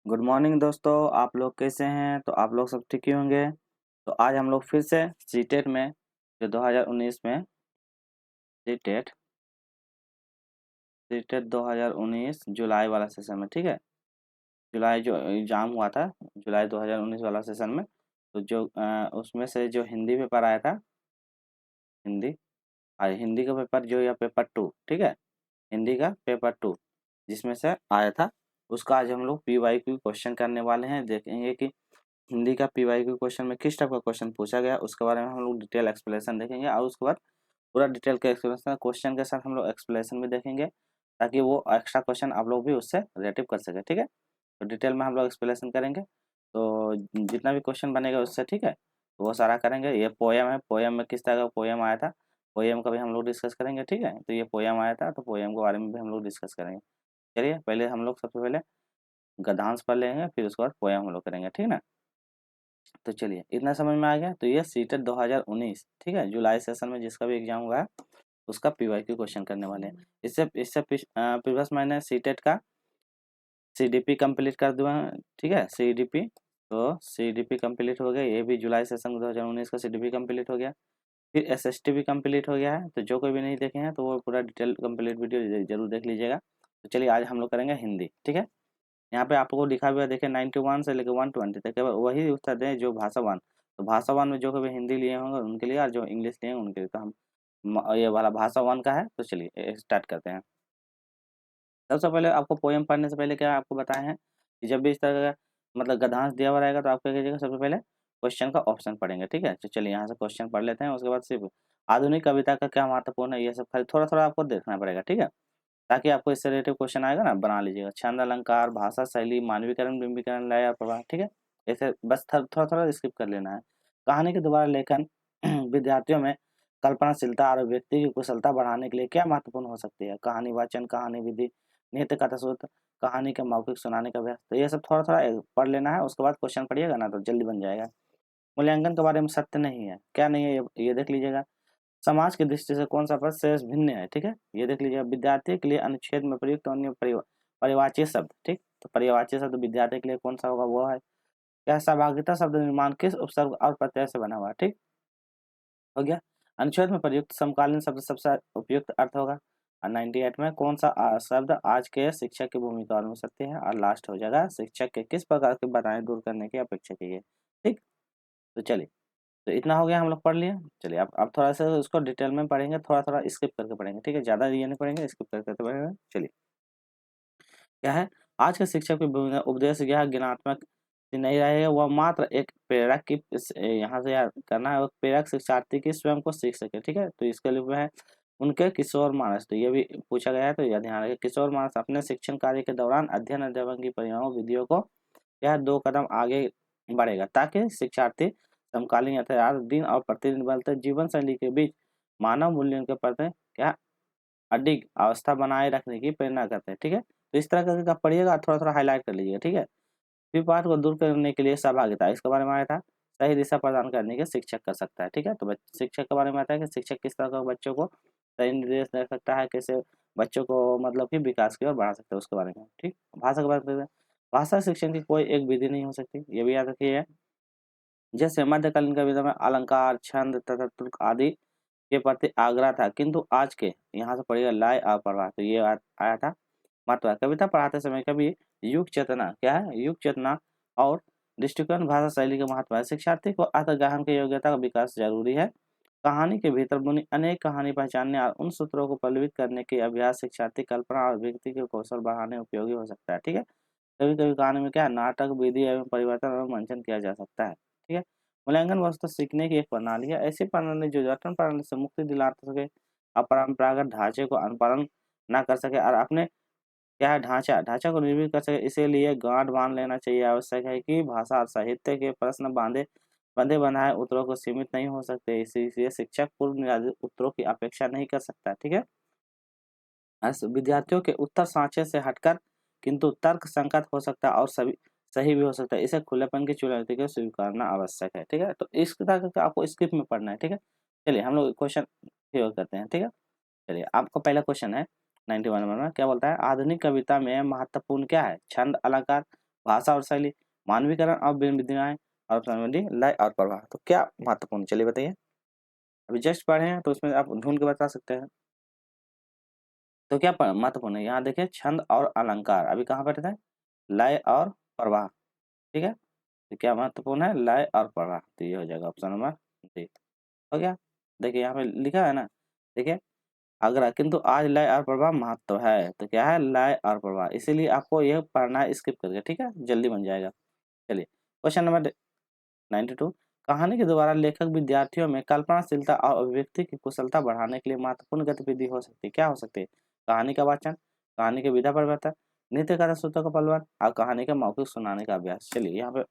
Good morning दोस्तों। आप लोग कैसे हैं? तो आप लोग सब ठीक ही होंगे। तो आज हम लोग फिर से सीटेट में जो 2019 में सीटेट सीटेट 2019 जुलाई वाला सेशन में, ठीक है। जुलाई जो एग्ज़ाम हुआ था, जुलाई 2019 वाला सेशन में, तो जो उसमें से जो हिंदी पेपर आया था, हिंदी हिंदी का पेपर जो या पेपर 2, ठीक है। हिंदी का पेपर 2 जिसमें से आया था, उसका आज हम लोग पीवाईक्यू क्वेश्चन करने वाले हैं। देखेंगे कि हिंदी का पीवाईक्यू क्वेश्चन में किस टाइप का क्वेश्चन पूछा गया, उसके बारे में हम लोग डिटेल एक्सप्लेनेशन देखेंगे और उसके बाद पूरा डिटेल का एक्सप्लेनेशन क्वेश्चन के साथ हम लोग एक्सप्लेनेशन भी देखेंगे, ताकि वो एक्स्ट्रा क्वेश्चन आप लोग भी उससे रिलेटिव कर सके, ठीक है। तो डिटेल में हम लोग एक्सप्लेनेशन करेंगे, तो जितना भी क्वेश्चन बनेगा उससे, ठीक है, तो वो सारा करेंगे। ये पोएम है, पोएम में किस तरह का पोएम आया था, पोएम का भी हम लोग डिस्कस करेंगे, ठीक है। तो ये पोएम आया था, तो पोएम के बारे में भी हम लोग डिस्कस करेंगे। चलिए पहले हम लोग सबसे पहले गद्यांश पढ़ लेंगे, फिर उसके बाद पोएम हम लोग करेंगे, ठीक ना। तो चलिए इतना समझ में आ गया। तो ये सीटेट 2019, ठीक है, जुलाई सेशन में जिसका भी एग्जाम हुआ है उसका पीवाईक्यू क्वेश्चन करने वाले हैं। इससे इससे प्रीवियस मैंने सीटेट का सीडीपी कंप्लीट कर दिया है, ठीक है। सीडीपी, तो सीडीपी कंप्लीट हो गया, ये भी जुलाई सेशन 2019 का सीडीपी कंप्लीट हो गया। फिर एसएसटी भी कंप्लीट हो गया है। तो जो कोई भी नहीं देखे हैं तो वो पूरा डिटेल कंप्लीट वीडियो जरूर देख लीजिएगा। तो चलिए आज हम लोग करेंगे हिंदी, ठीक है। यहाँ पे आपको लिखा हुआ है, देखिए 91 से लेकर 120 तक केवल वही उत्तर दें जो भाषावान। तो भाषावान में जो कभी हिंदी लिए होंगे उनके लिए, और जो इंग्लिश लिए हैं उनके लिए। तो हम ये वाला भाषावान का है। तो चलिए स्टार्ट करते हैं। सबसे पहले आपको पोएम पढ़ने से पहले क्या आपको बताए हैं कि जब भी इस तरह का मतलब गद्यांश दिया हुआ रहेगा तो आप क्या कीजिएगा, सबसे पहले क्वेश्चन का ऑप्शन पढ़ेंगे, ठीक है। तो चलिए यहाँ से क्वेश्चन पढ़ लेते हैं, उसके बाद सिर्फ आधुनिक कविता का क्या महत्वपूर्ण है, ये सब खाली थोड़ा थोड़ा आपको देखना पड़ेगा, ठीक है। ताकि आपको इससे रिलेटेड क्वेश्चन आएगा ना, बना लीजिएगा। छंद, अलंकार, भाषा शैली, मानवीकरण, बिंबीकरण, लय और प्रवाह, ठीक है। ऐसे बस थोड़ा थोड़ा स्किप कर लेना है। कहानी के द्वारा लेखन विद्यार्थियों में कल्पनाशीलता और व्यक्ति की कुशलता बढ़ाने के लिए क्या महत्वपूर्ण हो सकती है। कहानी वाचन, कहानी विधि, नित्य कथा सूत्र, कहानी के मौखिक सुनाने का अभ्यास। तो ये सब थोड़ा थोड़ा पढ़ लेना है, उसके बाद क्वेश्चन पढ़िएगा ना तो जल्दी बन जाएगा। मूल्यांकन के बारे में सत्य नहीं है, क्या नहीं है, ये देख लीजिएगा। समाज की दृष्टि से कौन सा पद शेष भिन्न है, ठीक है, ये देख लीजिए। विद्यार्थी के लिए अनुच्छेद में प्रयुक्त अन्य परिवाची शब्द, ठीक। तो परिवाची शब्द विद्यार्थी के लिए कौन सा होगा, वो है क्या। सहभागिता शब्द निर्माण किस उपसर्ग और प्रत्यय से बना हुआ है, ठीक हो गया। अनुच्छेद में प्रयुक्त समकालीन शब्द सबसे उपयुक्त अर्थ होगा। और 98 में कौन सा शब्द आज के शिक्षक की भूमिका और सत्य है। और लास्ट हो जाएगा, शिक्षक के किस प्रकार की बाधाएं दूर करने की अपेक्षा की है, ठीक। तो चलिए, तो इतना हो गया, हम लोग पढ़ लिए। चलिए अब थोड़ा सा उसको डिटेल में पढ़ेंगे, थोड़ा थोड़ा स्किप करके पढ़ेंगे, ठीक है। ज़्यादा ये नहीं पढ़ेंगे, स्किप करके तो पढ़ेंगे। चलिए क्या है, आज के शिक्षक की भूमिका उद्देश्य यह ज्ञानात्मक नहीं रहेगा, वह मात्र एक प्रेरक की यहाँ से यार करना है, प्रेरक शिक्षार्थी की स्वयं को सीख सके, ठीक है। तो इसके लिए है उनके किशोर मानस। तो ये भी पूछा गया है, तो यह ध्यान रखें। किशोर मानस अपने शिक्षण कार्य के दौरान अध्ययन अध्यापन की परिणामों विधियों को यह 2 कदम आगे बढ़ेगा, ताकि शिक्षार्थी समकालीन यथार्थ दिन और प्रतिदिन बदलते जीवन शैली के बीच मानव मूल्यों के प्रति क्या अडिग अवस्था बनाए रखने की प्रेरणा करते हैं, ठीक है। तो इस तरह करके आप पढ़िएगा, थोड़ा थोड़ा हाईलाइट कर लीजिएगा, ठीक है। विवाद को दूर करने के लिए सहभागिता, इसके बारे में आया था। सही दिशा प्रदान करने के शिक्षक कर सकता है, ठीक है। तो शिक्षक के बारे में आता है कि शिक्षक किस तरह का बच्चों को सही निर्देश दे सकता है, कैसे बच्चों को मतलब कि विकास की ओर बढ़ा सकता है, उसके बारे में, ठीक। भाषा की बात करते हैं। भाषा शिक्षण की कोई एक विधि नहीं हो सकती, ये भी याद रखिए। जैसे मध्यकालीन कविता में अलंकार, छंद तथा तुक आदि के प्रति आग्रह था, किंतु आज के यहाँ से पढ़िएगा लय और प्रवाह। तो ये आया था महत्व है। कविता पढ़ाते समय कभी युग चेतना, क्या है, युग चेतना और दृष्टिकोण भाषा शैली का महत्व है। शिक्षार्थी को अर्थ ग्रहण की योग्यता का विकास जरूरी है। कहानी के भीतर बुनी अनेक कहानी पहचानने और उन सूत्रों को पल्लवित करने के अभ्यास शिक्षार्थी कल्पना और व्यक्ति के कौशल बढ़ाने उपयोगी हो सकता है, ठीक है। कभी कभी कहानी में क्या है, नाटक विधि एवं परिवर्तन एवं मंचन किया जा सकता है, ठीक है। मूल्यांकन वस्तु सीखने की एक प्रणाली है, ऐसी प्रणाली जो जटिल प्रणाली से मुक्ति दिला सके, अपरंपरागत ढांचे को अनुपालन ना कर सके और अपने क्या है ढांचा को निर्मित कर सके। इसीलिए गांठ बांध लेना चाहिए। आवश्यक है कि भाषा और साहित्य के प्रश्न बंधे बनाए उत्तरों को सीमित नहीं हो सकते। इसलिए शिक्षक पूर्व निर्धारित उत्तरों की अपेक्षा नहीं कर सकता, ठीक है। विद्यार्थियों के उत्तर सांचे से हटकर किंतु तर्क संगत हो सकता है और सभी सही भी हो सकता है। इसे खुलेपन की चुनौती को स्वीकारना आवश्यक है, ठीक है। तो इस तरह का आपको स्क्रिप्ट में पढ़ना है, ठीक है। चलिए हम लोग क्वेश्चन करते हैं, ठीक है। चलिए आपका पहला क्वेश्चन है 91 नंबर में, क्या बोलता है, आधुनिक कविता में महत्वपूर्ण क्या है। छंद, अलंकार, भाषा और शैली, मानवीकरण और विधियाएं, और ऑप्शन नंबर डी लय और प्रवाह। तो क्या महत्वपूर्ण, चलिए बताइए। अभी जस्ट पढ़े हैं तो उसमें आप ढूंढ के बता सकते हैं। तो क्या महत्वपूर्ण है, यहाँ देखिए छंद और अलंकार, अभी कहाँ पर था, लय और प्रवाह, ठीक है। तो क्या महत्वपूर्ण है, लय और प्रवाह, तो ये हो जाएगा ऑप्शन नंबर डी। हो गया, देखिए यहाँ पे लिखा है ना, देखिए अगला, किंतु आज लय और प्रवाह महत्व है, तो क्या है, लय और प्रवाह, इसीलिए आपको यह पढ़ना है स्किप करके, ठीक है, जल्दी बन जाएगा। चलिए क्वेश्चन नंबर 92, कहानी के द्वारा लेखक विद्यार्थियों में कल्पनाशीलता और अभिव्यक्ति की कुशलता बढ़ाने के लिए महत्वपूर्ण गतिविधि हो सकती है, क्या हो सकती है, कहानी का वाचन, कहानी के विधा परिवर्तन, नृत्य कथा सूत्रों का पलवन, और कहानी का मौखिक सुनाने का अभ्यास। चलिए यहाँ पे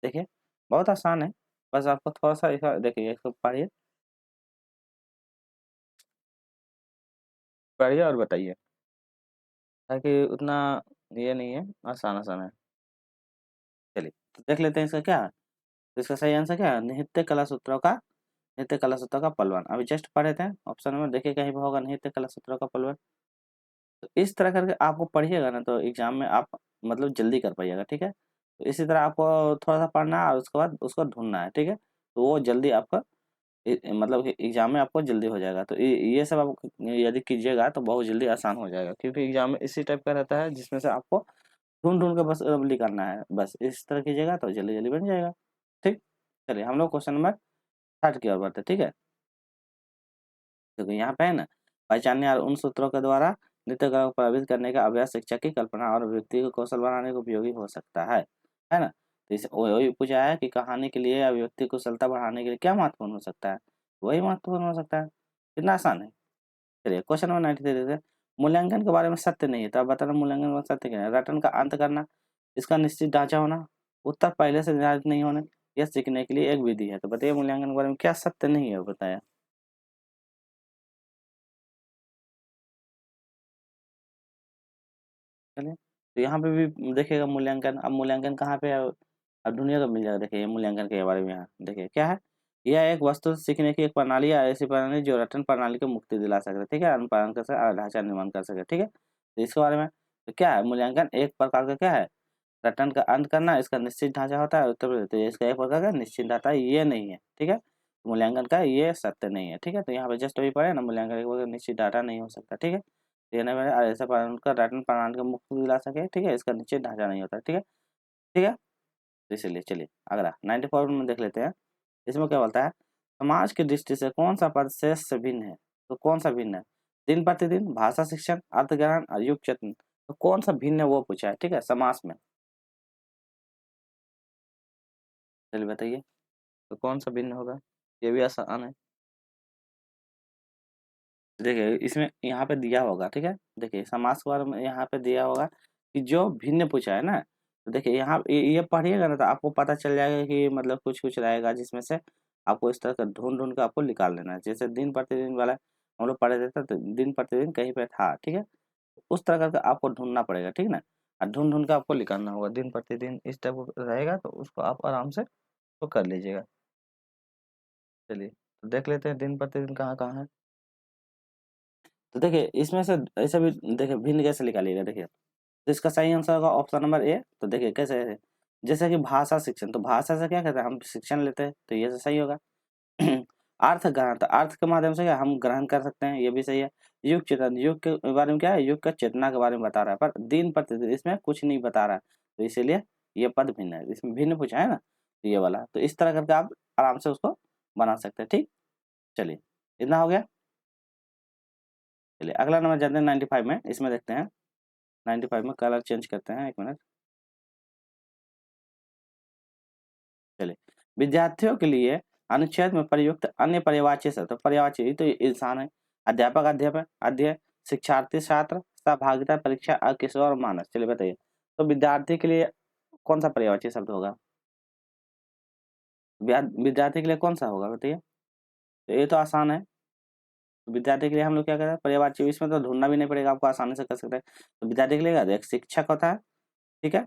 देखिए बहुत आसान है, बस आपको थोड़ा सा देखिए इसको पढ़िए, पढ़िए और बताइए, ताकि उतना ये नहीं है, आसान आसान है। चलिए तो देख लेते हैं इसका क्या है, तो इसका सही आंसर क्या है, नृत्य कला सूत्रों का पलवन, अभी जस्ट पढ़े थे ऑप्शन में, देखिए कहीं पर होगा नृत्य कला सूत्रों का पलवन। तो इस तरह करके आपको पढ़िएगा ना, तो एग्जाम में आप मतलब जल्दी कर पाइएगा, ठीक है। तो इसी तरह आपको थोड़ा सा पढ़ना है और उसके बाद उसको ढूंढना है, ठीक है, तो वो जल्दी आपका मतलब कि एग्जाम में आपको जल्दी हो जाएगा। तो ये सब आप यदि कीजिएगा तो बहुत जल्दी आसान हो जाएगा, क्योंकि एग्जाम में इसी टाइप का रहता है जिसमें से आपको ढूंढ ढूंढ के बस रबली करना है, बस इस तरह कीजिएगा तो जल्दी जल्दी बन जाएगा, ठीक। चलिए हम लोग क्वेश्चन नंबर 60 की ओर बढ़ते हैं, ठीक है। तो यहाँ पे है ना, पहचानने और उन सूत्रों के द्वारा नृत्य कला को प्रभावित करने का अभ्यास शिक्षा की कल्पना और व्यक्ति को कौशल बनाने को उपयोगी हो सकता है ना। तो इसे वही पूछा है कि कहानी के लिए अभिव्यक्ति कुशलता बढ़ाने के लिए क्या महत्वपूर्ण हो सकता है, वही महत्वपूर्ण हो सकता है, कितना आसान है। चलिए क्वेश्चन नंबर 93 देते हैं, मूल्यांकन के बारे में सत्य नहीं है, तो आप बताना मूल्यांकन का सत्य क्या है, रटन का अंत करना, इसका निश्चित ढांचा होना, उत्तर पहले से निर्धारित नहीं होने, यह सीखने के लिए एक विधि है। तो बताइए मूल्यांकन के बारे में क्या सत्य नहीं है, बताया। चलिए तो यहाँ पे भी देखिएगा मूल्यांकन, अब मूल्यांकन कहाँ पे है, अब दुनिया को मिल जाएगा, देखिए मूल्यांकन के बारे में यहाँ देखिए क्या है, यह एक वस्तु से सीखने की एक प्रणाली या ऐसी प्रणाली जो रटन प्रणाली को मुक्ति दिला सकते, ठीक है, अनुपालन कर सके, ढांचा निर्माण कर सके, ठीक है। तो इसके बारे में तो क्या है, मूल्यांकन एक प्रकार का क्या है, रटन का अंत करना, इसका निश्चित ढांचा होता है, उत्तर प्रदेश, तो इसका एक प्रकार का निश्चित ढांचा ये नहीं है, ठीक है, मूल्यांकन का ये सत्य नहीं है, ठीक है। तो यहाँ पे जस्ट अभी पढ़े ना, मूल्यांकन का निश्चित डाटा नहीं हो सकता, ठीक है, देने में ऐसा उनका रटन प्रणाली को मुक्ति दिला सके, ठीक है, इसका निश्चित ढांचा नहीं होता, ठीक है, ठीक है। तो इसलिए चलिए अगला 94 में देख लेते हैं, इसमें क्या बोलता है, समाज की दृष्टि से कौन सा पद शेष से भिन्न है, तो कौन सा भिन्न है, दिन प्रतिदिन, भाषा शिक्षण, अर्थ ज्ञान और युग चेतन, तो कौन सा भिन्न है वो पूछा है, ठीक है, समाज में। चलिए बताइए, तो कौन सा भिन्न होगा, ये भी आसान है। देखिए इसमें यहाँ पे दिया होगा, ठीक है, देखिए समास के बारे में यहाँ पे दिया होगा कि जो भिन्न पूछा है ना, तो देखिए यहाँ ये पढ़िएगा ना तो आपको पता चल जाएगा कि मतलब कुछ कुछ रहेगा जिसमें से आपको इस तरह का ढूंढ ढूंढ के आपको निकाल लेना है, जैसे दिन प्रतिदिन वाला हम लोग पढ़े थे तो दिन प्रतिदिन कहीं पे था, ठीक है, उस तरह करके आपको ढूंढना पड़ेगा, ठीक ना, और ढूंढ ढूंढ के आपको निकालना होगा, दिन प्रतिदिन इस टाइप का रहेगा तो उसको आप आराम से तो कर लीजिएगा। चलिए तो देख लेते हैं दिन प्रतिदिन कहाँ कहाँ है। तो देखिए इसमें से ऐसा भी देखिए भिन्न कैसे निकालिएगा, देखिए तो इसका सही आंसर होगा ऑप्शन नंबर ए। तो देखिए कैसे है, जैसे कि भाषा शिक्षण, तो भाषा से क्या कहते हैं, हम शिक्षण लेते हैं, तो ये तो सही होगा। अर्थ ग्रहण, तो अर्थ के माध्यम से क्या हम ग्रहण कर सकते हैं, ये भी सही है। युग चेतन, युग के बारे में क्या है, युग का चेतना के बारे में बता रहा है, पर दिन प्रतिदिन इसमें कुछ नहीं बता रहा है, तो इसीलिए ये पद भिन्न है, इसमें भिन्न पूछा है ना, तो ये वाला, तो इस तरह करके आप आराम से उसको बना सकते हैं, ठीक। चलिए इतना हो गया। चलिए अगला नंबर जाते हैं 95 में, इसमें देखते हैं 95 में, कलर चेंज करते हैं, एक मिनट। चलिए विद्यार्थियों के लिए अनुच्छेद में प्रयुक्त अन्य पर्यायवाची शब्द, तो पर्यायवाची ये तो इंसान है, अध्यापक अध्ययन अध्ययन, शिक्षार्थी छात्र, सहभागिता परीक्षा और किशोर और मानस। चलिए बताइए, तो विद्यार्थी के लिए कौन सा पर्यायवाची शब्द होगा, विद्यार्थी के लिए कौन सा होगा बताइए, तो ये तो आसान है। तो विद्यार्थी के लिए हम लोग क्या करें, पर्यायवाची, इसमें तो ढूंढना भी नहीं पड़ेगा, आपको आसानी से कर सकते हैं। तो विद्यार्थी के लिए क्या, एक शिक्षक होता है, ठीक है,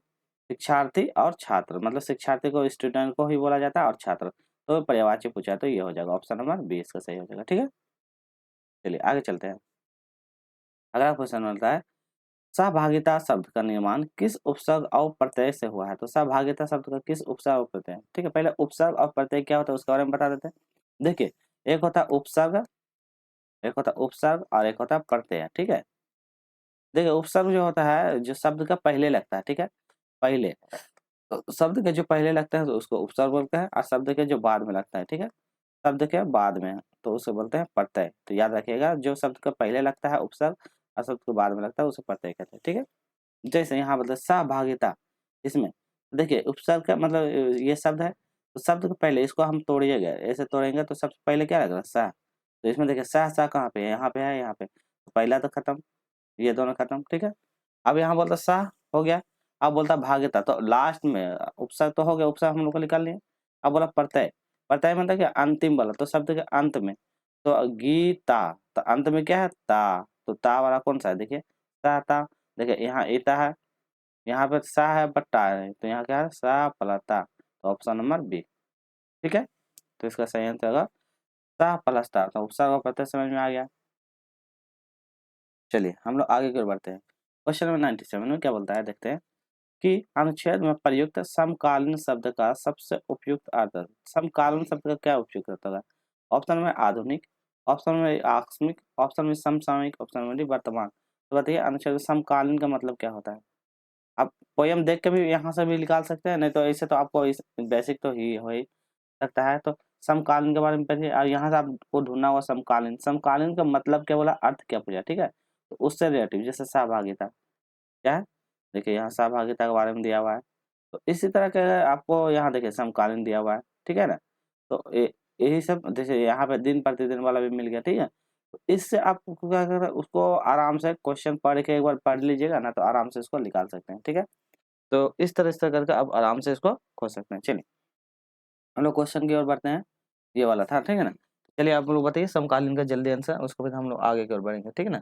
शिक्षार्थी और छात्र, मतलब शिक्षार्थी को स्टूडेंट को ही बोला जाता है और छात्र, तो पर्यायवाची पूछा तो ये हो जाएगा ऑप्शन नंबर 20 का सही हो जाएगा, ठीक है। चलिए आगे चलते हैं, अगला क्वेश्चन मिलता है, सहभागिता शब्द का निर्माण किस उपसर्ग और प्रत्यय से हुआ है? तो सहभागिता शब्द का किस उपसर्ग और प्रत्यय, ठीक है। पहले उपसर्ग और प्रत्यय क्या होता है उसके बारे में बता देते हैं। देखिए, एक होता है उपसर्ग, एक होता है उपसर्ग और एक होता है प्रत्यय, ठीक है। देखिए, उपसर्ग जो होता है जो शब्द का पहले लगता है, ठीक है, पहले। तो शब्द के जो पहले लगता है तो उसको उपसर्ग बोलते हैं, और शब्द के जो बाद में लगता है, ठीक है, शब्द के बाद में तो उसे बोलते हैं प्रत्यय। तो याद रखिएगा, जो शब्द का पहले लगता है उपसर्ग और शब्द के बाद में लगता है उसे प्रत्यय कहते हैं, ठीक है। जैसे यहाँ मतलब सहभागिता, इसमें देखिए उपसर्ग का मतलब ये शब्द है, तो शब्द के पहले इसको हम तोड़िएगा, ऐसे तोड़ेंगे तो सबसे पहले क्या लगेगा? सह। तो इसमें देखिए सह सह कहाँ पे है? यहाँ पे है, यहाँ पे, तो पहला तो खत्म, ये दोनों खत्म, ठीक है। अब यहाँ बोलता सह हो गया, अब बोलता भाग्यता, तो लास्ट में उपसर्ग तो हो गया, उपसर्ग हम लोग को निकाल लिए। अब बोला प्रत्यय, प्रत्यय मतलब क्या? अंतिम वाला, तो शब्द के अंत में, तो गीता, तो अंत में क्या है? ता, तो ता वाला कौन सा है? देखिए ता ता, देखिए यहाँ ईता है, यहाँ पे सा है बट्टा है, तो यहाँ क्या है? सा प्लस ता, तो ऑप्शन नंबर बी, ठीक है। तो इसका सही आंसर होगा सा प्लस ता, तो उपसर्ग और प्रत्यय समझ में आ गया। चलिए हम लोग आगे की ओर बढ़ते हैं। क्वेश्चन नंबर 97 में क्या बोलता है, देखते हैं कि अनुच्छेद में प्रयुक्त समकालीन शब्द का सबसे उपयुक्त अर्थ। समकालीन शब्द का क्या उपयुक्त अर्थ होगा? ऑप्शन में आधुनिक, ऑप्शन में आकस्मिक, ऑप्शन में समसामयिक, ऑप्शन में वर्तमान। तो बताइए अनुच्छेद में समकालीन का मतलब क्या होता है? आप पोयम देख के भी यहाँ से भी निकाल सकते हैं, नहीं तो ऐसे तो आपको इस बेसिक तो ही हो ही सकता है। तो समकालीन के बारे में पढ़िए, और यहाँ से आपको ढूंढना होगा समकालीन। समकालीन का मतलब क्या बोला, अर्थ क्या पूछा, ठीक है। तो उससे रिलेटिव जैसे सहभागिता क्या है, देखिए यहाँ सहभागिता के बारे में दिया हुआ है। तो इसी तरह के आपको यहाँ देखिए समकालीन दिया हुआ है, ठीक है ना। तो यही सब जैसे यहाँ पे दिन प्रतिदिन वाला भी मिल गया, ठीक है। तो इससे आपको क्या करना है, उसको आराम से क्वेश्चन पढ़ के एक बार पढ़ लीजिएगा ना, तो आराम से इसको निकाल सकते हैं, ठीक है। तो इस तरह करके आप आराम से इसको खोज सकते हैं। चलिए हम लोग क्वेश्चन की ओर बढ़ते हैं, ये वाला था, ठीक है ना। चलिए आप लोग बताइए समकालीन का जल्दी आंसर, उसके बाद हम लोग आगे की ओर बढ़ेंगे, ठीक है ना।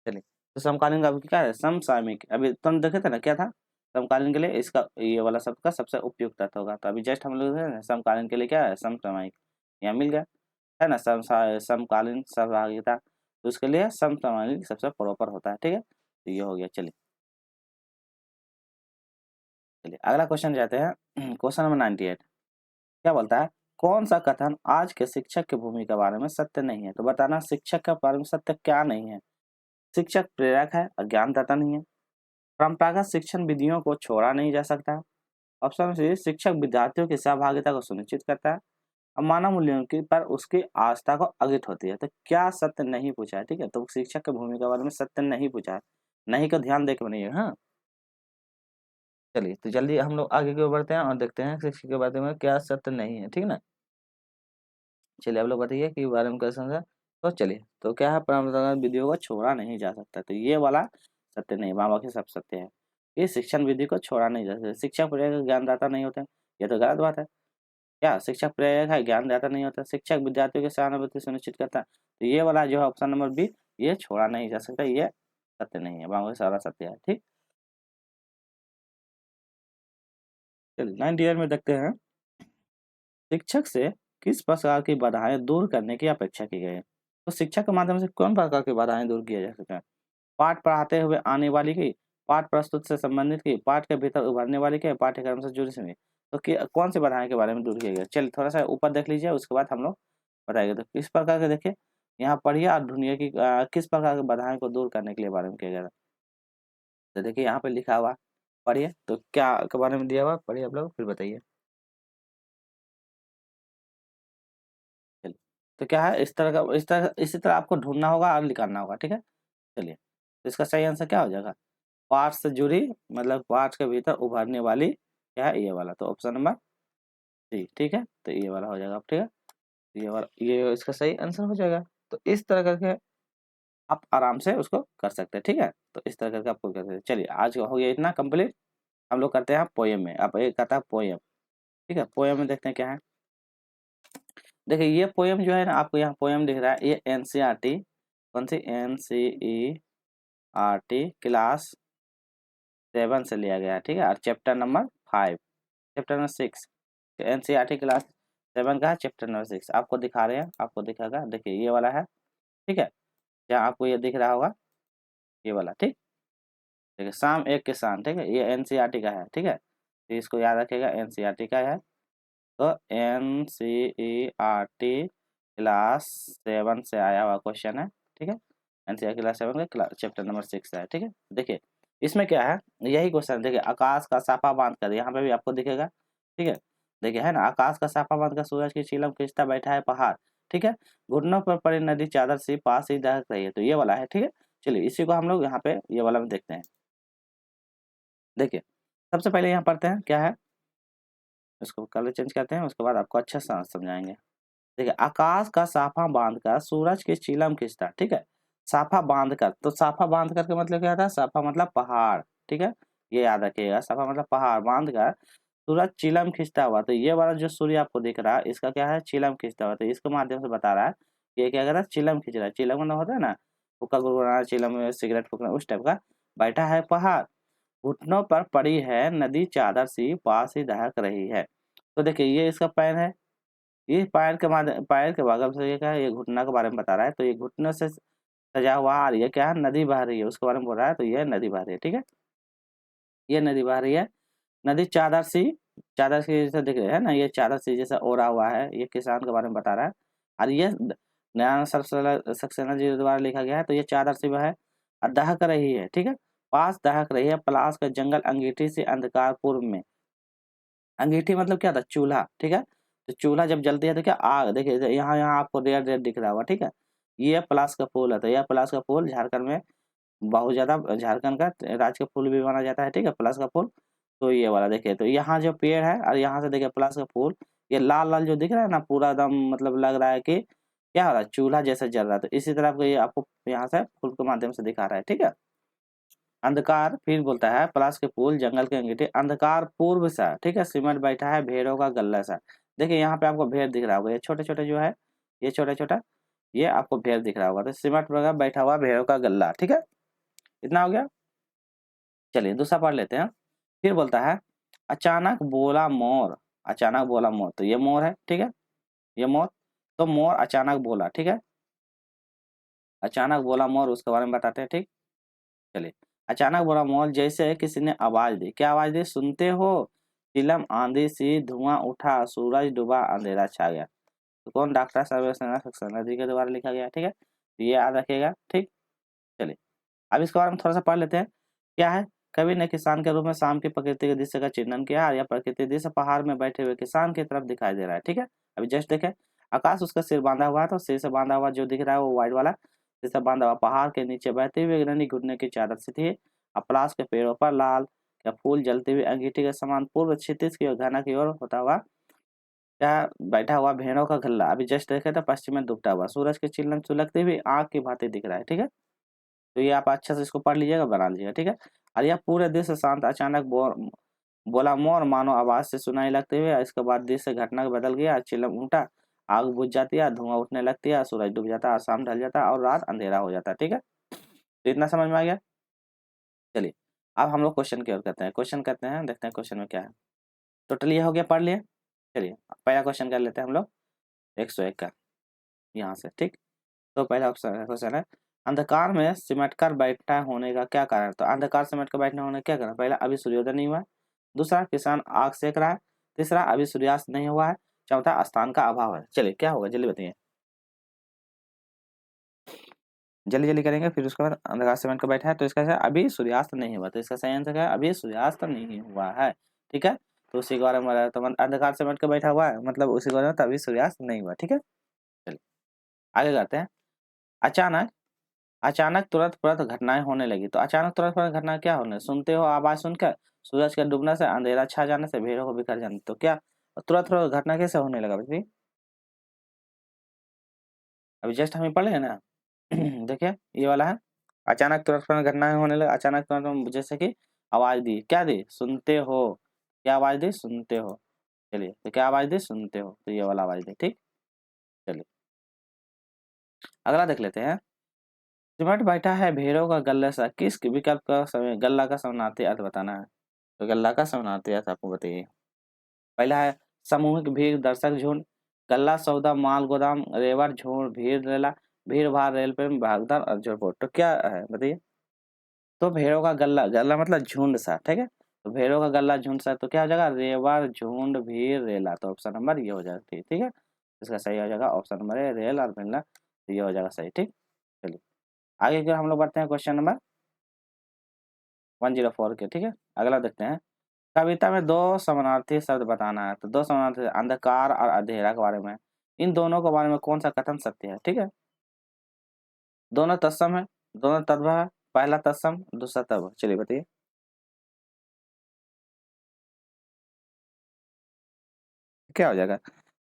चलिए, तो समकालीन का अभी क्या है? समसामयिक। अभी तुम देखे थे ना क्या था? समकालीन के लिए इसका ये वाला शब्द का सबसे उपयुक्त अर्थ होगा। तो अभी जस्ट हम लोग देखे ना समकालीन के लिए क्या है? समसामयिक, यहाँ मिल गया है ना। समकालीन सहभागिता, तो उसके लिए समसामयिक सबसे प्रॉपर होता है, ठीक है। तो ये हो गया। चलिए चलिए अगला क्वेश्चन जाते हैं। क्वेश्चन नंबर 98 क्या बोलता है, कौन सा कथन आज के शिक्षक की भूमिका के बारे में सत्य नहीं है? तो बताना शिक्षक के बारे में सत्य क्या नहीं है। शिक्षक प्रेरक है और ज्ञानदाता नहीं है। परंपरागत शिक्षण विधियों को छोड़ा नहीं जा सकता। ऑप्शन सी, शिक्षक विद्यार्थियों की सहभागिता को सुनिश्चित करता है और मानव मूल्यों की पर उसकी आस्था को अगित होती है। तो क्या सत्य नहीं पूछा है, ठीक है। तो शिक्षक की भूमिका के बारे में सत्य नहीं पूछा है, नहीं को ध्यान दे के बनाइए, हाँ। चलिए तो जल्दी हम लोग आगे की ओर बढ़ते हैं और देखते हैं शिक्षक के बारे में क्या सत्य नहीं है, ठीक है ना। चलिए आप लोग बताइए कि बारे में क्या समझा। तो चलिए, तो क्या है, परंपरागत विधियों को छोड़ा नहीं जा सकता, तो ये वाला सत्य नहीं, वहाँ बाकी सब सत्य है। ये शिक्षण विधि को छोड़ा नहीं जा सकता, शिक्षक प्रेरक ज्ञानदाता नहीं होते, ये तो गलत बात है। क्या शिक्षक प्रेरक है ज्ञानदाता नहीं होता, शिक्षक विद्यार्थियों की सहानुभूति सुनिश्चित करता है, तो ये वाला जो है ऑप्शन नंबर बी, ये छोड़ा नहीं जा सकता, ये सत्य नहीं है, बाकी सारा सत्य है, ठीक। चलिए 98 में देखते हैं, शिक्षक से किस प्रकार की बाधाएं दूर करने की अपेक्षा की गई है? तो शिक्षा के माध्यम से कौन प्रकार की बाधाएं दूर किया जा सकता है? पाठ पढ़ाते हुए आने वाली की, पाठ प्रस्तुत से संबंधित की, पाठ के भीतर उभरने वाली की, पाठ्यक्रम से जुड़ी सभी। तो कौन सी बाधाएं के बारे में दूर किया गया? चलिए थोड़ा सा ऊपर देख लीजिए, उसके बाद हम लोग बताएंगे। तो किस प्रकार के देखिए, यहाँ पढ़िए और ढूंढिए कि किस प्रकार की बाधाएं को दूर करने के लिए बारे में किया गया था। तो देखिए यहाँ पे लिखा हुआ, पढ़िए तो क्या के बारे में दिया हुआ, पढ़िए आप लोग फिर बताइए। चलिए, तो क्या है, इस तरह का, इसी तरह आपको ढूंढना होगा और निकालना होगा, ठीक है। चलिए, तो इसका सही आंसर क्या हो जाएगा? पाठ से जुड़ी, मतलब पाठ के भीतर उभरने वाली क्या है? ये वाला, तो ऑप्शन नंबर डी, ठीक है। तो ये वाला हो जाएगा, अब ठीक है। ये वाला, ये इसका सही आंसर हो जाएगा। तो इस तरह करके आप आराम से उसको कर सकते हैं, ठीक है। तो इस तरह करके आपको कर सकते हैं। चलिए आज का हो गया इतना कंप्लीट। हम लोग करते हैं पोएम में, अब एक आता है पोएम, ठीक है। पोएम में देखते हैं क्या है। देखिए ये पोएम जो है ना, आपको यहाँ पोएम दिख रहा है, ये एनसीईआरटी, कौन सी? एनसीईआरटी क्लास 7 से लिया गया है, ठीक है। और chapter number 5, chapter number 6, NCERT class 7 का है, चैप्टर नंबर 6 आपको दिखा रहे हैं, आपको दिखागा, देखिए ये वाला है, ठीक है। जहाँ आपको ये दिख रहा होगा, ये वाला, ठीक। देखिए शाम एक किसान, ठीक है, ये एनसीईआरटी का है, ठीक है, तो इसको याद रखिएगा, एनसीईआरटी का है। तो एनसीईआरटी क्लास 7 से आया हुआ क्वेश्चन है, ठीक है, एनसीईआरटी क्लास 7 का चैप्टर नंबर 6 है, ठीक है। देखिए इसमें क्या है, यही क्वेश्चन, देखिए आकाश का साफा बांध कर, यहाँ पे भी आपको दिखेगा, ठीक है, देखिए है ना, आकाश का साफा बांध कर सूरज की चिलम खींचता बैठा है पहाड़, ठीक है, घुटनों पर पड़ी नदी चादर सी पास ही दहक रही है, तो ये वाला है, ठीक है। चलिए इसी को हम लोग यहाँ पे ये वाला में देखते हैं। देखिए सबसे पहले यहाँ पढ़ते हैं क्या है, इसको कलर चेंज करते हैं, उसके बाद आपको अच्छा से समझाएंगे। देखिए आकाश का साफा बांधकर सूरज की चिलम खींचता, ठीक है, साफा बांधकर, तो साफा बांध कर के मतलब क्या था, साफा मतलब पहाड़, ठीक है, ये याद रखिएगा, साफा मतलब पहाड़, बांध कर सूरज चिलम खींचता हुआ, तो ये वाला जो सूर्य आपको दिख रहा है इसका क्या है, चिलम खींचता हुआ, तो इसके माध्यम से बता रहा है कि ये क्या कर रहा है, चिलम खींच रहा है। चिलम मतलब होता है ना, हुक्का गुड़गुड़ाना, चिलम में सिगरेट फूकना, उस टाइप का। बैठा है पहाड़, घुटनों पर पड़ी है नदी चादर सी पास ही दहक रही है। तो देखिए ये इसका पैर है, ये पैर के माध्यम, पैर के बगल से ये क्या है, ये घुटना के बारे में बता रहा है, तो ये घुटनों से सजा हुआ आ रही है क्या है, नदी बह रही है, उसके बारे में बोल रहा है, तो ये नदी बह रही है, ठीक है, ये नदी बह रही है। नदी चादर सी, चादर सी जैसे दिख रही है ना, ये चादर सी जैसा ओढ़ा हुआ है, ये किसान के बारे में बता रहा है। और ये नया सक्सेना जी द्वारा लिखा गया है, तो ये चादर सी वह है और दहक रही है, ठीक है, पास दहक रही है पलाश का जंगल अंगीठी से अंधकार पूर्व में। अंगीठी मतलब क्या था, चूल्हा, ठीक है, तो चूल्हा जब जलती है तो क्या आग, देखिए यहाँ यहाँ आपको रेड रेड दिख रहा होगा, ठीक है, ये पलाश का फूल है, तो यह पलाश का फूल झारखंड में बहुत ज्यादा, झारखंड का राज का फूल भी माना जाता है, ठीक है, पलाश का फूल। तो ये वाला देखिए, तो यहाँ जो पेड़ है और यहाँ से देखिए पलाश का फूल, ये लाल लाल जो दिख रहा है ना, पूरा एकदम मतलब लग रहा है कि क्या हो रहा है, चूल्हा जैसे जल रहा है, तो इसी तरह आपको ये आपको यहाँ से फूल के माध्यम से दिखा रहा है, ठीक है। अंधकार फिर बोलता है, पलाश के फूल जंगल के अंगीठे अंधकार पूर्व सा, ठीक है, सिमट बैठा है भेड़ों का गल्ला सा। देखिए यहाँ पे आपको भेड़ दिख रहा होगा, ये छोटे छोटे जो है, ये छोटा छोटा, ये आपको भेड़ दिख रहा होगा, तो सिमट वगैरह बैठा हुआ भेड़ों का गल्ला, ठीक है, इतना हो गया। चलिए दूसरा पढ़ लेते हैं। फिर बोलता है, अचानक बोला मोर, अचानक बोला मोर, तो ये मोर है, ठीक है, ये मोर, तो मोर अचानक बोला, ठीक है, अचानक बोला मोर, उसके बारे में बताते हैं, ठीक। चलिए अचानक बोला मोर, जैसे किसी ने आवाज दी, क्या आवाज दी, सुनते हो, चिलम आंधी सी धुआं उठा, सूरज डूबा अंधेरा छा गया। तो कौन, डॉक्टर सर्वेश्वर सक्सेना जी के द्वारा लिखा गया, ठीक है, तो ये याद रखिएगा, ठीक। चलिए अब इसके बारे में थोड़ा सा पढ़ लेते हैं। क्या है, कवि ने किसान के रूप में शाम की प्रकृति के दृश्य का चित्रण किया, या प्रकृति दृश्य पहाड़ में बैठे हुए किसान की तरफ दिखाई दे रहा है, ठीक है। अभी जस्ट देखें, आकाश उसका सिर बांधा हुआ है, तो सिर से बांधा हुआ जो दिख रहा है वो व्हाइट वाला, सिर से बांधा हुआ पहाड़ के नीचे बहते हुए नदी घुटने की चादर से थी, अपलास के पेड़ों पर लाल या फूल जलते हुए अंगीठी के समान पूर्व क्षितिज की ओर घना की ओर होता हुआ क्या बैठा हुआ भेड़ों का गल्ला, अभी जस्ट देखे तो पश्चिम में डूबता हुआ सूरज की चिल्लम सुलगती हुई आग की भांति दिख रहा है, ठीक है। तो ये आप अच्छे से इसको पढ़ लीजिएगा, बना लीजिएगा, ठीक है। और यह पूरे दृश्य शांत, अचानक बोला मोर मानो आवाज से सुनाई लगते हुए, इसके बाद दृश्य घटना बदल गया, चिलम उल्टा, आग बुझ जाती है, धुआं उठने लगती है, सूरज डूब जाता है, शाम ढल जाता है और रात अंधेरा हो जाता है, ठीक है। तो इतना समझ में आ गया। चलिए अब हम लोग क्वेश्चन की ओर करते हैं, क्वेश्चन करते हैं, देखते हैं क्वेश्चन में क्या है। टोटल ये हो गया, पढ़ लिए। चलिए पहला क्वेश्चन कर लेते हैं हम लोग, 101 का, यहाँ से, ठीक। तो पहला क्वेश्चन है, अंधकार में सिमट कर बैठा होने का क्या कारण, तो अंधकार सिमट कर बैठने होने का क्या कारण, पहला अभी सूर्योदय नहीं हुआ है, दूसरा किसान आग सेक रहा है, तीसरा अभी सूर्यास्त नहीं हुआ है, चौथा स्थान का अभाव है। चलिए क्या होगा जल्दी बताइए, जल्दी जल्दी करेंगे, फिर उसके बाद अंधकार सिमट कर बैठा है, तो इसका अभी सूर्यास्त नहीं हुआ, तो इसका सही आंसर क्या है, अभी सूर्यास्त नहीं हुआ है, ठीक है। तो उसी के बारे में, तो अंधकार सिमट कर बैठा हुआ है, मतलब उसी के बारे में, तो अभी सूर्यास्त नहीं हुआ, ठीक है। चलिए आगे करते हैं। अचानक, अचानक तुरंत तुरंत घटनाएं होने लगी, तो अचानक तुरंत तुरंत घटनाएं क्या होने, सुनते हो आवाज सुनकर, सूरज के डूबने से, अंधेरा छा जाने से, भीड़ों को बिखर जाने, तो क्या तुरंत तुरंत घटना कैसे होने लगा भाई, अभी जस्ट हम पढ़ लेंगे ना। देखिए ये वाला है, अचानक तुरंत तुरंत घटनाएं होने लगा, अचानक तुरंत, जैसे कि आवाज दी, क्या दी, सुनते हो, क्या आवाज दी, सुनते हो। चलिए तो क्या आवाज दी, सुनते हो, तो ये वाला आवाज दी, ठीक। चलिए अगला देख लेते हैं। सिमट बैठा है भेड़ों का गल्ला सा, किस विकल्प का समय, गल्ला का समानार्थी अर्थ बताना है, तो गल्ला का समानार्थी अर्थ आपको बताइए। पहला है सामूहिक भीड़, दर्शक झुंड, गल्ला सौदा माल गोदाम, रेवड़ झुंड, भीड़ रेला, भीड़ भाड़ रेल पे भागदड़ और झोपड़, तो क्या है बताइए। तो भेड़ों का गल्ला, गल्ला मतलब झुंड सा, ठीक है। तो भेड़ों का गल्ला झुंड सा, तो क्या हो जाएगा, रेवार झुंड भीड़ रेला, तो ऑप्शन नंबर ये हो जाएगा, ठीक है। इसका सही हो जाएगा ऑप्शन नंबर है, रेल और भेड़ना, तो ये हो जाएगा सही, ठीक। चलिए आगे फिर हम लोग बढ़ते हैं क्वेश्चन नंबर 104 के, ठीक है। अगला देखते हैं, कविता में दो समानार्थी शब्द बताना है, तो दो समानार्थी अंधकार और अंधेरा के बारे में, इन दोनों के बारे में कौन सा कथन सत्य है, ठीक है। दोनों तत्सम है, दोनों तद्भव है, पहला तत्सम दूसरा तद्भव, चलिए बताइए। क्या हो जाएगा,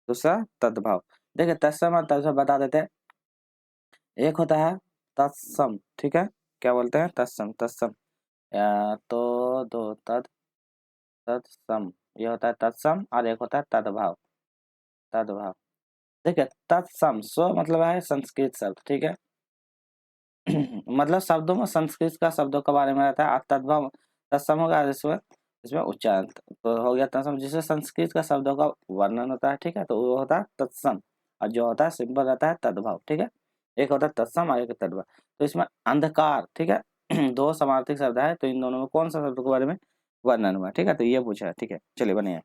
दूसरा तद्भव। देखिए तत्सम और तद्भव बता देते हैं। एक होता है तत्सम, ठीक है, क्या बोलते हैं, तत्सम, तत्सम तो दो तद, तत्सम, ये होता है तत्सम, और एक होता है तद्भव, तद्भव। देखिए तत्सम स्व मतलब है संस्कृत शब्द, ठीक है। मतलब शब्दों में संस्कृत का शब्दों के बारे में रहता है, और तद्भव तत्सम होगा इसमें, इसमें उच्चारण, तो हो गया तत्सम, जिससे संस्कृत का शब्दों का वर्णन होता है, ठीक है, तो वो होता है तत्सम। और जो होता है सिंपल रहता है तद्भव, ठीक है। एक होता है तत्सम और एक तद्भव। तो इसमें अंधकार, ठीक है, दो समानार्थी शब्द है, तो इन दोनों में कौन सा शब्द के बारे में वर्णन हुआ, ठीक है, तो ये पूछा है, ठीक है, चलिए बनिए।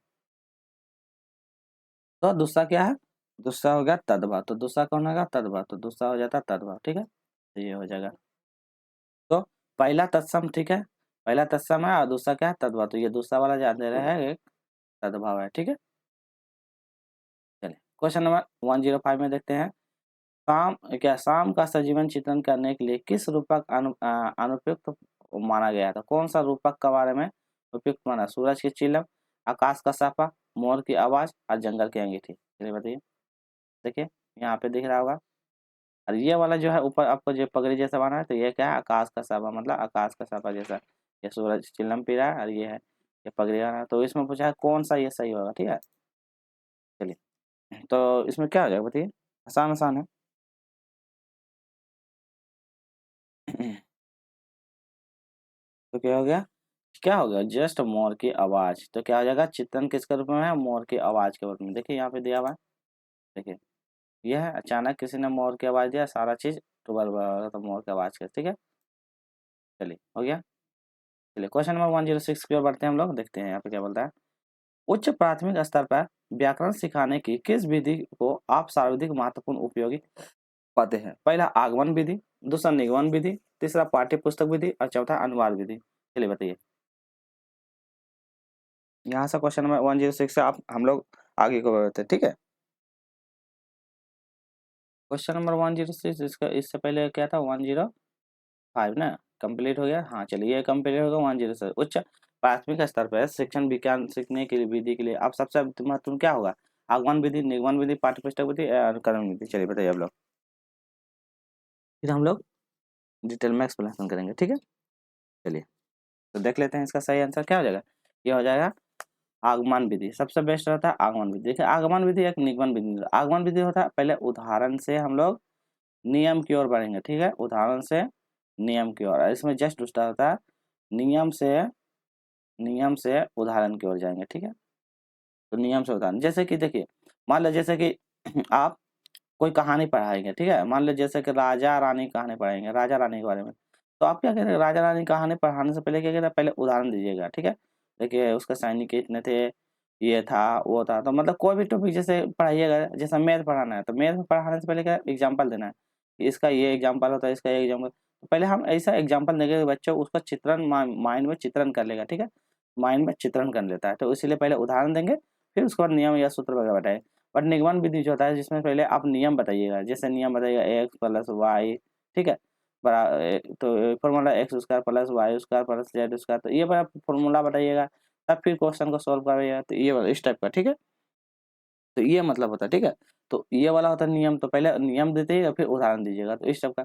तो दूसरा क्या है, दूसरा हो गया तद्भव, तो दूसरा कौन होगा, तद्भव, तो दूसरा हो जाता है तद्भव, ठीक है, तो ये हो जाएगा। तो पहला तत्सम, ठीक है, पहला तत्सम है और दूसरा क्या है, तद्भव, तो ये दूसरा वाला जो दे रहा है एक तद्भव है, ठीक है। चलिए क्वेश्चन नंबर 105 में देखते हैं, शाम क्या, शाम का सजीवन चित्रण करने के लिए किस रूपक अनुपयुक्त माना गया था, कौन सा रूपक के बारे में उपयुक्त माना, सूरज की चिलम, आकाश का साफा, मोर की आवाज और जंगल की अंगीठी, चलिए बताइए। देखिए यहाँ पे दिख रहा होगा, और ये वाला जो है ऊपर आपको जो पगड़ी जैसा बना है, तो ये क्या है, आकाश का साफा, मतलब आकाश का साफा जैसा, ये सूरज चिलम पी रहा है, और ये है ये पगड़ी बना है, तो इसमें पूछा है कौन सा ये सही होगा, ठीक है। चलिए तो इसमें क्या हो जाएगा बताइए, आसान आसान है। तो क्या हो गया, जस्ट मोर की आवाज, तो क्या हो जाएगा, चित्रण किसके रूप में है, मोर की आवाज के रूप में, देखिए यहाँ पे दिया हुआ है, देखिए यह है, अचानक किसी ने मोर की आवाज दिया, सारा चीज टुबल तो मोर की आवाज के, ठीक है। चलिए हो गया। चलिए क्वेश्चन नंबर 106 की ओर बढ़ते हैं हम लोग, देखते हैं यहाँ पे क्या बोलता है, उच्च प्राथमिक स्तर पर व्याकरण सिखाने की किस विधि को आप सर्वाधिक महत्वपूर्ण उपयोगी पाते हैं, पहला आगमन विधि, दूसरा निगमन विधि, तीसरा पाठ्य पुस्तक विधि और चौथा अनुवाद विधि, चलिए बताइए। यहाँ से क्वेश्चन नंबर 106 से आप हम लोग आगे को बढ़ते हैं, ठीक है। क्वेश्चन नंबर 106, इसका इससे पहले क्या था, 105 ना, कंप्लीट हो गया, हाँ चलिए ये कंप्लीट होगा 106। उच्च प्राथमिक स्तर पर शिक्षण विज्ञान सीखने की विधि के लिए आप सबसे महत्वपूर्ण क्या होगा, आगमन विधि, निगमन विधि, पाठ्य पुस्तक विधि और कर्म विधि, चलिए बताइए आप लोग, फिर हम लोग डिटेल में एक्सप्लेनेशन करेंगे, ठीक है। चलिए तो देख लेते हैं इसका सही आंसर क्या हो जाएगा, ये हो जाएगा आगमन विधि, सबसे बेस्ट रहता है आगमन विधि। देखिए आगमन विधि एक निगमन विधि, आगमन विधि होता है पहले उदाहरण से हम लोग नियम की ओर बढ़ेंगे, ठीक है, उदाहरण से नियम की ओर, इसमें जस्ट दूसरा होता है नियम से, नियम से उदाहरण की ओर जाएंगे, ठीक है। तो नियम से उदाहरण, जैसे कि देखिए मान लो जैसे कि आप कोई कहानी पढ़ाएंगे, ठीक है, मान लो जैसे कि राजा रानी कहानी पढ़ाएंगे, राजा रानी के बारे में, तो आप क्या करेंगे, राजा रानी कहानी पढ़ाने से पहले क्या करेंगे, पहले उदाहरण दीजिएगा, ठीक है। देखिए उसके सैनिक इतने थे, ये था वो था, तो मतलब कोई भी टॉपिक जैसे पढ़ाइएगा, जैसे मैथ पढ़ाना है तो मैथ पढ़ाने से पहले क्या एग्जाम्पल देना है, इसका ये एग्जाम्पल होता है, इसका ये एग्जाम्पल, तो पहले हम ऐसा एग्जाम्पल देंगे बच्चों उसका चित्रण माइंड में चित्रण कर लेगा, ठीक है, माइंड में चित्रण कर लेता है, तो इसीलिए पहले उदाहरण देंगे, फिर उसके बाद नियम या सूत्र वगैरह बताए। बट निगमन विधि जो होता है जिसमें पहले आप नियम बताइएगा, जैसे नियम बताइएगा एक्स प्लस वाई, ठीक है, तो formula X square plus Y square plus Z square, तो ये बड़ा फॉर्मूला बताइएगा, तब फिर क्वेश्चन को सॉल्व करिएगा, तो ये वाला इस टाइप का, ठीक है। तो ये मतलब होता है, ठीक है, तो ये वाला होता है नियम, तो पहले नियम देते ही फिर उदाहरण दीजिएगा, तो इस टाइप का।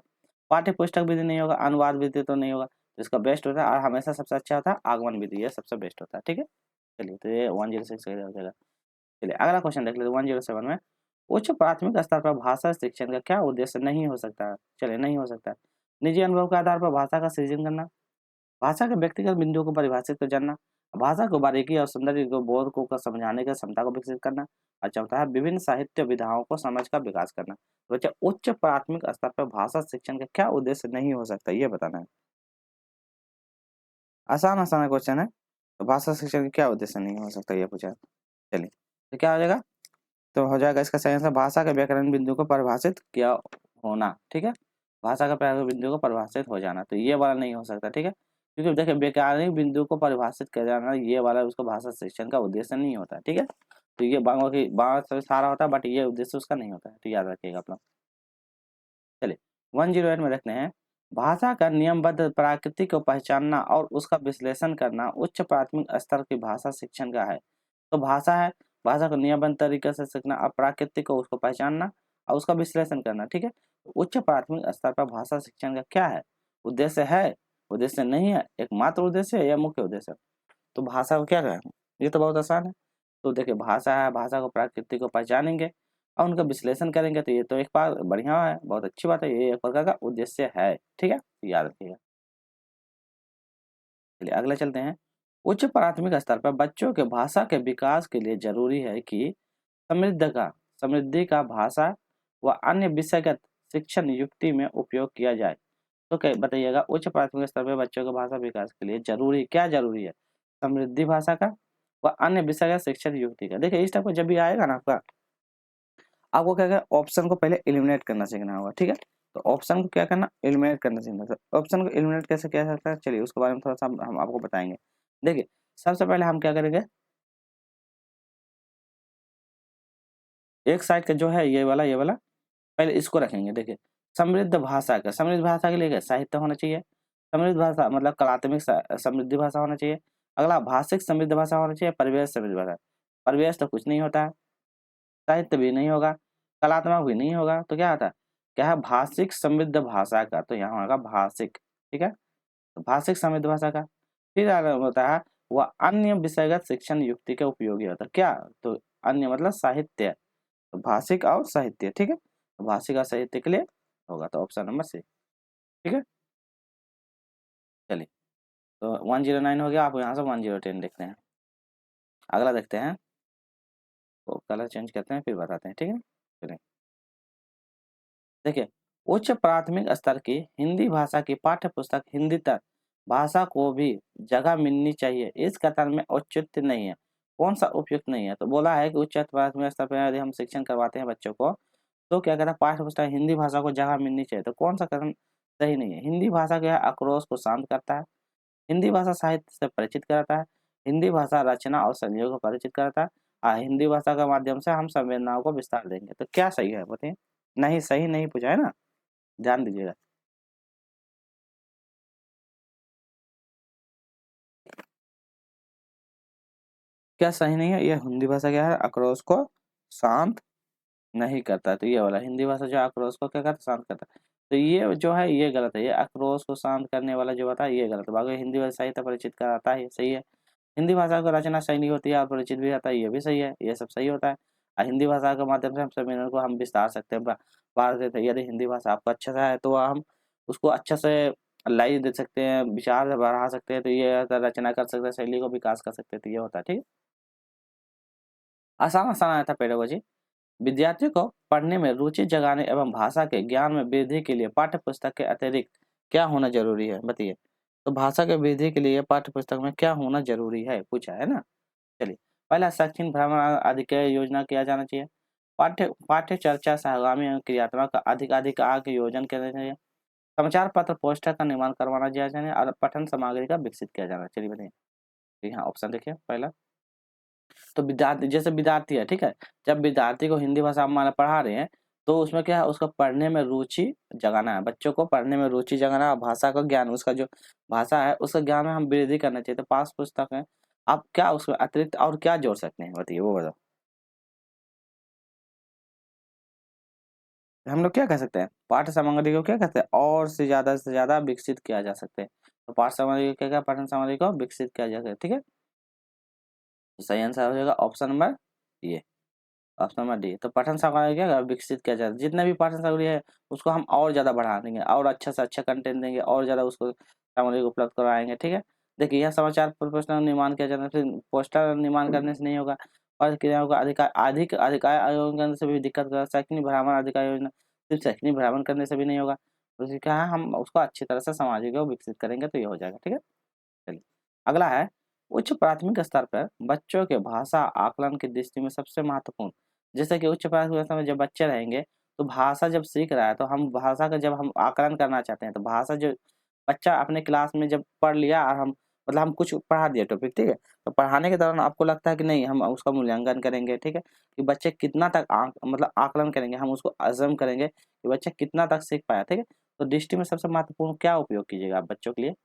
पाठ्य पुस्तक विधि नहीं होगा, अनुवाद विधि तो नहीं होगा, तो इसका बेस्ट होता है और हमेशा सबसे अच्छा होता है आगमन विधि, ये सबसे बेस्ट होता है, ठीक है। चलिए तो ये 106 हो जाएगा। चलिए अगला क्वेश्चन देख लेते हैं 107 में, उच्च प्राथमिक स्तर पर भाषा शिक्षण का क्या उद्देश्य नहीं हो सकता है, चलिए नहीं हो सकता है, निजी अनुभव के आधार पर भाषा का सृजन करना, भाषा के व्यक्तिगत बिंदुओं को परिभाषित कर जानना, भाषा को बारीकी और सौंदर्य को बोध को समझाने की क्षमता को विकसित करना, और चौथा है विभिन्न साहित्य विधाओं को समझ का विकास करना। तो बच्चा उच्च प्राथमिक स्तर पर भाषा शिक्षण का क्या उद्देश्य नहीं हो सकता ये बताना है। आसान आसान क्वेश्चन है। तो भाषा शिक्षण का क्या उद्देश्य नहीं हो सकता, ये पूछा। चलिए, तो क्या हो जाएगा, तो हो जाएगा इसका सही आंसर भाषा के व्याकरण बिंदु को परिभाषित किया होना। ठीक है, भाषा का व्याकरण बिंदु को परिभाषित हो जाना, तो ये वाला नहीं हो सकता। ठीक है, क्योंकि देखिए व्याकरणिक बिंदु को परिभाषित किया जाना, ये वाला उसको भाषा शिक्षण का उद्देश्य नहीं होता। ठीक है, तो ये बात सारा होता है, बट ये उद्देश्य उसका नहीं होता है, तो याद रखिएगा आप लोग। चलिए 108 में देखते हैं, भाषा का नियमबद्ध प्रकृति को पहचानना और उसका विश्लेषण करना उच्च प्राथमिक स्तर की भाषा शिक्षण का है। तो भाषा है, भाषा को नियमबद्ध तरीके से सीखना और प्राकृतिक को उसको पहचानना और उसका विश्लेषण करना। ठीक है, उच्च प्राथमिक स्तर पर भाषा शिक्षण का क्या है, उद्देश्य है, उद्देश्य नहीं है, एकमात्र उद्देश्य है या मुख्य उद्देश्य। तो भाषा को क्या है, ये तो बहुत आसान है। तो देखिए भाषा है, भाषा को प्रकृति को पहचानेंगे और उनका विश्लेषण करेंगे, तो ये तो एक बार बढ़िया है, बहुत अच्छी बात है, ये एक प्रकार का उद्देश्य है। ठीक है, याद रखिएगा। चलिए अगले चलते हैं, उच्च प्राथमिक स्तर पर बच्चों के भाषा के विकास के लिए जरूरी है कि समृद्धि का भाषा व अन्य विषयगत शिक्षण युक्ति में उपयोग किया जाए। तो क्या बताइएगा, उच्च प्राथमिक स्तर पर बच्चों के भाषा विकास के लिए जरूरी क्या जरूरी है, समृद्धि भाषा का व अन्य विषयगत शिक्षण युक्ति का। देखिए इस टाइप का जब भी आएगा ना आपका, आपको क्या करना, ऑप्शन को पहले एलिमिनेट करना सीखना होगा। ठीक है, तो ऑप्शन को क्या करना, एलिमिनेट करना सीखना। तो ऑप्शन को एलिमिनेट कैसे किया जाता है, चलिए उसके बारे में थोड़ा सा हम आपको बताएंगे। देखिए सबसे पहले हम क्या करेंगे, एक साइड का जो है ये वाला पहले इसको रखेंगे। देखिए समृद्ध भाषा के लिए क्या साहित्य होना चाहिए, समृद्ध भाषा मतलब कलात्मक समृद्धि भाषा होना चाहिए। अगला भाषिक समृद्ध भाषा होना चाहिए, परिवेश समृद्ध भाषा, परिवेश तो कुछ नहीं होता है, साहित्य भी नहीं होगा, कलात्मक भी नहीं होगा, तो क्या आता है, क्या है भाषिक समृद्ध भाषा का, तो यहाँ होगा भाषिक। ठीक है, तो भाषिक समृद्ध भाषा का। फिर आगे होता है वह अन्य विषयगत शिक्षण युक्ति के उपयोगी होता है, क्या, तो अन्य मतलब साहित्य, तो भाषिक और साहित्य। ठीक है, तो भाषिक और साहित्य के लिए होगा, तो ऑप्शन नंबर सी। ठीक है, चलिए तो 109 हो गया, आप यहाँ से 1010 देखते हैं। अगला देखते हैं, तो कलर चेंज करते हैं फिर बताते हैं। ठीक है, चलिए देखिए, उच्च प्राथमिक स्तर की हिंदी भाषा की पाठ्य पुस्तक हिंदीतर भाषा को भी जगह मिलनी चाहिए, इस कथन में औचित्य नहीं है। कौन सा उपयुक्त नहीं है, तो बोला है कि उच्च प्राथमिक स्तर पर यदि हम शिक्षण करवाते हैं बच्चों को, तो क्या कहता है पाठ्य पुस्तक हिंदी भाषा को जगह मिलनी चाहिए, तो कौन सा कथन सही नहीं है। हिंदी भाषा के आक्रोश को शांत करता है, हिंदी भाषा साहित्य से परिचित कराता है, हिंदी भाषा रचना और संयोग को परिचित कराता है, और हिंदी भाषा के माध्यम से हम संवेदनाओं को विस्तार देंगे। तो क्या सही है बताइए, नहीं सही नहीं पूछा है ना, ध्यान दीजिएगा। क्या सही नहीं है, ये हिंदी भाषा क्या है, आक्रोश को शांत नहीं करता है, तो ये वाला हिंदी भाषा जो आक्रोश को क्या करता है, शांत करता है, तो ये जो है ये गलत है, ये आक्रोश को शांत करने वाला जो होता है ये गलत है। बाकी हिंदी भाषा साहित्य परिचित कराता है, ये सही है। हिंदी भाषा को रचना शैली होती है और परिचित भी रहता है, ये भी सही है, ये सब सही होता है। और हिंदी भाषा के माध्यम से हम संवेदन को हम विस्तार सकते हैं, बाढ़ देते हैं। यदि हिंदी भाषा आपको अच्छा सा है तो हम उसको अच्छा से लाइव दे सकते हैं, विचार बढ़ा सकते हैं, तो ये रचना कर सकते हैं, शैली को विकास कर सकते हैं, तो ये होता है। ठीक है, आसान आसान आया था पेडागोजी। विद्यार्थियों को पढ़ने में रुचि जगाने एवं भाषा के ज्ञान में वृद्धि के लिए पाठ्य पुस्तक के अतिरिक्त क्या होना जरूरी है, बताइए। तो भाषा के वृद्धि के लिए पाठ्य पुस्तक में क्या होना जरूरी है, पूछा है ना। चलिए, पहला शैक्षणिक भ्रमण आदि की योजना किया जाना चाहिए, पाठ्य पाठ्य चर्चा सहगामी एवं क्रियात्मक अधिक आगे योजन करना चाहिए, समाचार पत्र पोस्टर का निर्माण करवाना चाहिए और पठन सामग्री का विकसित किया जाना। चलिए बताइए, तो यहाँ ऑप्शन देखिए पहला, तो विद्यार्थी जैसे विद्यार्थी है, ठीक है, जब विद्यार्थी को हिंदी भाषा मान पढ़ा रहे हैं, तो उसमें क्या है, उसको पढ़ने में रुचि जगाना है, बच्चों को पढ़ने में रुचि जगाना है, भाषा का ज्ञान, उसका जो भाषा है उसका ज्ञान में हम वृद्धि करना चाहिए। तो पास पुस्तक है, आप क्या उसमें अतिरिक्त और क्या जोड़ सकते हैं, बताइए वो बताओ। हम लोग क्या कह सकते हैं, पाठ्य सामग्री को क्या कहते हैं और से ज्यादा विकसित किया जा सकते हैं। तो पाठ्य सामग्री को क्या क्या पठन सामग्री को विकसित किया जा सकता है। ठीक है, तो सही आंसर हो जाएगा ऑप्शन नंबर ये, ऑप्शन नंबर डी। तो पठन सामग्री क्या विकसित किया जाए, जितने भी पठन सामग्री है उसको हम और ज़्यादा बढ़ा देंगे और अच्छा से अच्छा कंटेंट देंगे और ज़्यादा उसको सामग्री को उपलब्ध कराएंगे। ठीक है, देखिए यह समाचार पोस्टर निर्माण किया जाता है, फिर पोस्टर निर्माण करने से नहीं होगा, और क्रियाओं का अधिकार आयोजन करने से भी दिक्कत होगा। शैक्षणिक भ्रमण अधिकार योजना सिर्फ शैक्षणिक भ्रमण करने से भी नहीं होगा, तो क्या है हम उसको अच्छी तरह से सामाजिक को विकसित करेंगे, तो ये हो जाएगा। ठीक है, चलिए अगला है उच्च प्राथमिक स्तर पर बच्चों के भाषा आकलन की दृष्टि में सबसे महत्वपूर्ण। जैसे कि उच्च प्राथमिक स्तर में जब बच्चे रहेंगे तो भाषा जब सीख रहा है तो हम भाषा का जब हम आकलन करना चाहते हैं तो भाषा जो बच्चा अपने क्लास में जब पढ़ लिया और हम मतलब हम कुछ पढ़ा दिया टॉपिक, ठीक है, तो पढ़ाने के दौरान आपको लगता है कि नहीं हम उसका मूल्यांकन करेंगे, ठीक है, कि बच्चे कितना तक मतलब आकलन करेंगे, हम उसको अज़म करेंगे कि बच्चा कितना तक सीख पाया, ठीक है। तो दृष्टि में सबसे महत्वपूर्ण क्या उपयोग कीजिएगा आप बच्चों के लिए?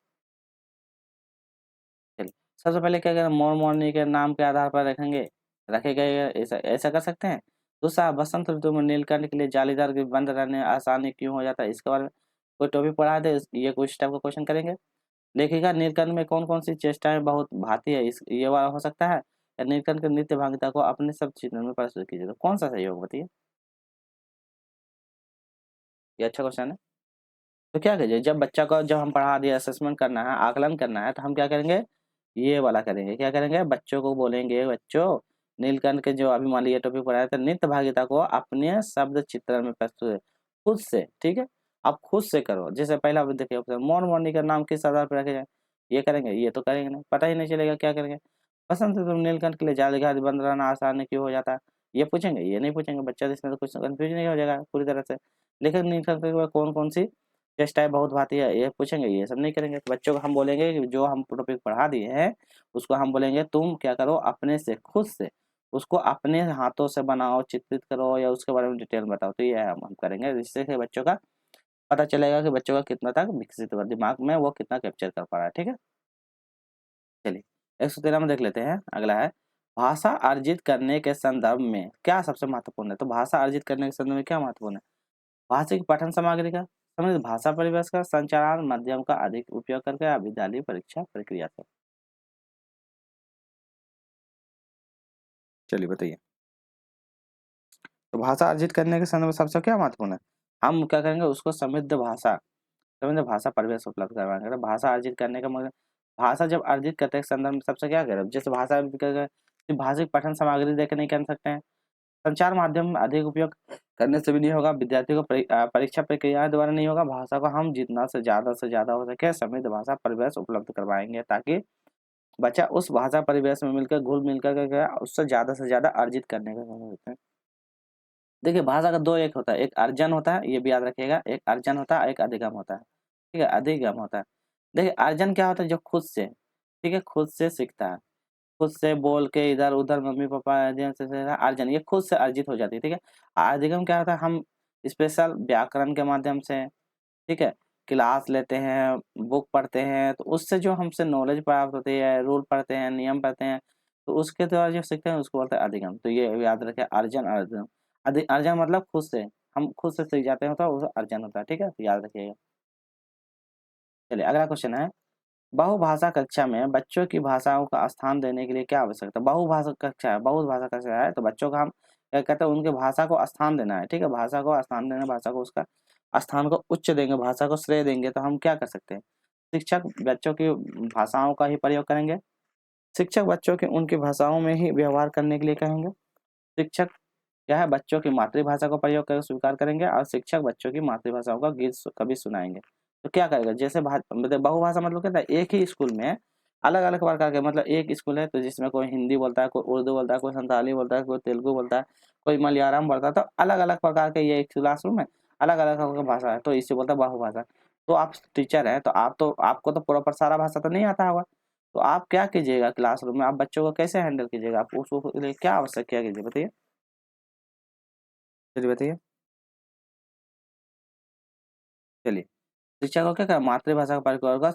चलिए, सबसे पहले क्या करें, मोर मोरनी के नाम के आधार पर रखेंगे, रखे गए ऐसा ऐसा कर सकते हैं। दूसरा, बसंत ऋतु में नीलकंठ के लिए जालीदार के बंद रहने आसानी क्यों हो जाता है, इसके बारे में कोई टॉपिक पढ़ा दे, ये कुछ टाइप का क्वेश्चन करेंगे। लेखिका नीलकंठ में कौन-कौन सी चेष्टाएँ बहुत भाती है, इस ये वाला हो सकता है। या नीलकंठ के नृत्य भागीरथता को अपने शब्द चित्रण में प्रस्तुत कीजिए, तो कौन-सा सही होगा बताइए? ये अच्छा क्वेश्चन है। तो क्या कीजिए, जब बच्चा को जब हम पढ़ा दिए, असेसमेंट करना है, आकलन करना है, तो हम क्या करेंगे, ये वाला करेंगे। क्या करेंगे, बच्चों को बोलेंगे, बच्चों नीलकंठ के जो अभी मान लीजिए टॉपिक पढ़ाया था, नृत्य भागीरथता को अपने शब्द चित्रण में प्रस्तुत खुद से, ठीक है? आप खुद से करो। जैसे पहला आप देखिए ऑप्शन, मोर मोरनी का नाम किस आधार पर रखे जाए? ये करेंगे, ये तो करेंगे नहीं, पता ही नहीं चलेगा क्या करेंगे। बसंत ऋतु में नीलकंठ के लिए जालीदार बंद रहना आसान क्यों हो जाता है? ये पूछेंगे, ये नहीं पूछेंगे। बच्चा इसमें तो कुछ कन्फ्यूजन नहीं हो जाएगा पूरी तरह से। लेकिन नीलकंठ के कौन-कौन सी चेष्टाएँ बहुत भाती है, ये पूछेंगे, ये सब नहीं करेंगे। तो बच्चों को हम बोलेंगे कि जो हम टॉपिक पढ़ा दिए हैं, उसको हम बोलेंगे तुम क्या करो, अपने से खुद से उसको अपने हाथों से बनाओ, चित्रित करो या उसके बारे में डिटेल में बताओ। तो ये हम करेंगे, जिससे कि बच्चों का पता चलेगा कि बच्चों का कितना तक विकसित हुआ, दिमाग में वो कितना कैप्चर कर पा रहा है, ठीक है? चलिए, 113 में देख लेते हैं, अगला है, भाषा अर्जित करने के संदर्भ में क्या सबसे महत्वपूर्ण है? तो भाषा अर्जित करने के संदर्भ में क्या महत्वपूर्ण है? भाषा की पठन सामग्री का, समझ भाषा परिवेश का, संचार माध्यम का अधिक उपयोग करके या विद्यालय परीक्षा प्रक्रिया से। चलिए बताइए। तो भाषा अर्जित करने के संदर्भ में सबसे क्या महत्वपूर्ण है? हम क्या करेंगे, उसको समृद्ध भाषा परिवेश उपलब्ध करवाएंगे। तो भाषा अर्जित करने का मतलब, भाषा जब अर्जित करते हैं संदर्भ में सबसे क्या करें, जैसे भाषा अर्जित करके सिर्फ भाषिक पठन सामग्री देख के नहीं कर सकते हैं। संचार माध्यम में अधिक उपयोग करने से भी नहीं होगा, विद्यार्थियों को परीक्षा प्रक्रिया द्वारा नहीं होगा। भाषा को हम जितना से ज़्यादा हो सके समृद्ध भाषा परिवेश उपलब्ध करवाएँगे, ताकि बच्चा उस भाषा परिवेश में मिलकर घुल-मिल कर के क्या उससे ज़्यादा से ज़्यादा अर्जित करने का कोशिश करते हैं। देखिए, भाषा का 2 एक होता है, एक अर्जन होता है, ये भी याद रखिएगा, एक अर्जन होता है, एक अधिगम होता है, ठीक है? अधिगम होता है। देखिए, अर्जन क्या होता है, जो खुद से, ठीक है? खुद से सीखता है। खुद से बोल के इधर-उधर मम्मी-पापा अध्ययन से अर्जन, ये खुद से अर्जित हो जाती है, ठीक है? अधिगम क्या होता है, हम स्पेशल व्याकरण के माध्यम से, ठीक है? क्लास लेते हैं, बुक पढ़ते हैं, तो उससे जो हमसे नॉलेज प्राप्त होती है, रूल पढ़ते हैं, नियम पढ़ते हैं, तो उसके द्वारा जो सीखते हैं उसको बोलते हैं अधिगम। तो ये याद रखें, अर्जन, अर्जन। अर्जन मतलब खुद से, हम खुद से सीख जाते हैं तो वो अर्जन होता है, ठीक है? तो याद रखिएगा। चलिए, अगला क्वेश्चन है, बहुभाषा कक्षा में बच्चों की भाषाओं का स्थान देने के लिए क्या आवश्यकता है? बहुभाषा कक्षा है, बहुत भाषा कक्षा है, तो बच्चों का हम क्या कहते हैं, उनके भाषा को स्थान देना है, ठीक है? भाषा को स्थान देना, भाषा को उसका स्थान को उच्च देंगे, भाषा को श्रेय देंगे, तो हम क्या कर सकते हैं? शिक्षक बच्चों की भाषाओं का ही प्रयोग करेंगे। शिक्षक बच्चों के उनकी भाषाओं में ही व्यवहार करने के लिए कहेंगे। शिक्षक क्या है, बच्चों की मातृभाषा का प्रयोग कर स्वीकार करेंगे और शिक्षक बच्चों की मातृभाषाओं का गीत कभी सुनाएँगे। तो क्या करेगा, जैसे मतलब बहुभाषा मतलब क्या था, एक ही स्कूल में अलग-अलग प्रकार के, मतलब एक स्कूल है तो जिसमें कोई हिंदी बोलता है, कोई उर्दू बोलता है, कोई संताली बोलता है, कोई तेलुगु बोलता है, कोई मलयालम बोलता है, तो अलग-अलग प्रकार के ये एक क्लासरूम है, अलग-अलग भाषा है, तो इसे बोलते हैं बहुभाषा। तो आप टीचर हैं, तो आपको तो प्रॉपर सारा भाषा तो नहीं आता होगा, तो आप क्या कीजिएगा क्लासरूम में, आप बच्चों को कैसे हैंडल कीजिएगा? आप उसको लिए क्या आवश्यक क्या कीजिए बताइए? चलिए बताइए। चलिए, शिक्षा को क्या करें, मातृभाषा का प्रयोग का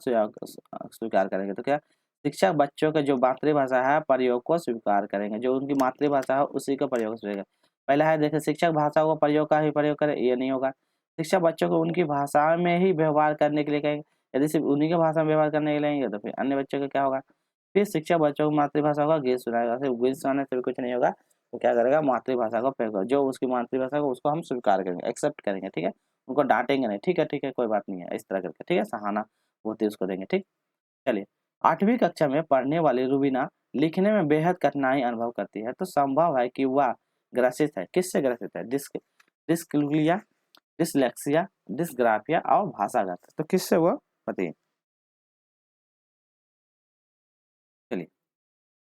स्वीकार करेंगे। तो क्या शिक्षक बच्चों के जो मातृभाषा है प्रयोग को स्वीकार करेंगे, जो उनकी मातृभाषा है उसी का प्रयोग स्वीकार। पहला है, देखिए, शिक्षक भाषा को प्रयोग का ही प्रयोग करे, ये नहीं होगा। शिक्षक बच्चों को उनकी भाषा में ही व्यवहार करने के लिए कहेंगे। यदि सिर्फ उन्हीं की भाषा में व्यवहार करने के लिए कहेंगे तो फिर अन्य बच्चों का क्या होगा? फिर शिक्षक बच्चों को मातृभाषा का गीत सुनाएगा, सिर्फ गीत सुनाने से भी कुछ नहीं होगा। तो क्या करेगा, मातृभाषा का प्रयोग, जो उसकी मातृभाषा को उसको हम स्वीकार करेंगे, एक्सेप्ट करेंगे, ठीक है? उनको डाँटेंगे नहीं, ठीक है, कोई बात नहीं है, इस तरह करके, ठीक है? सहानुभूति उसको देंगे, ठीक? चलिए, 8वीं कक्षा में पढ़ने वाली रुबीना लिखने में बेहद कठिनाई अनुभव करती है, तो संभव है कि वह ग्रसित है, किससे ग्रसित है? डिस्लेक्सिया, डिसलेक्सिया, डिसग्राफिया और भाषागत, तो किससे वो बताइए?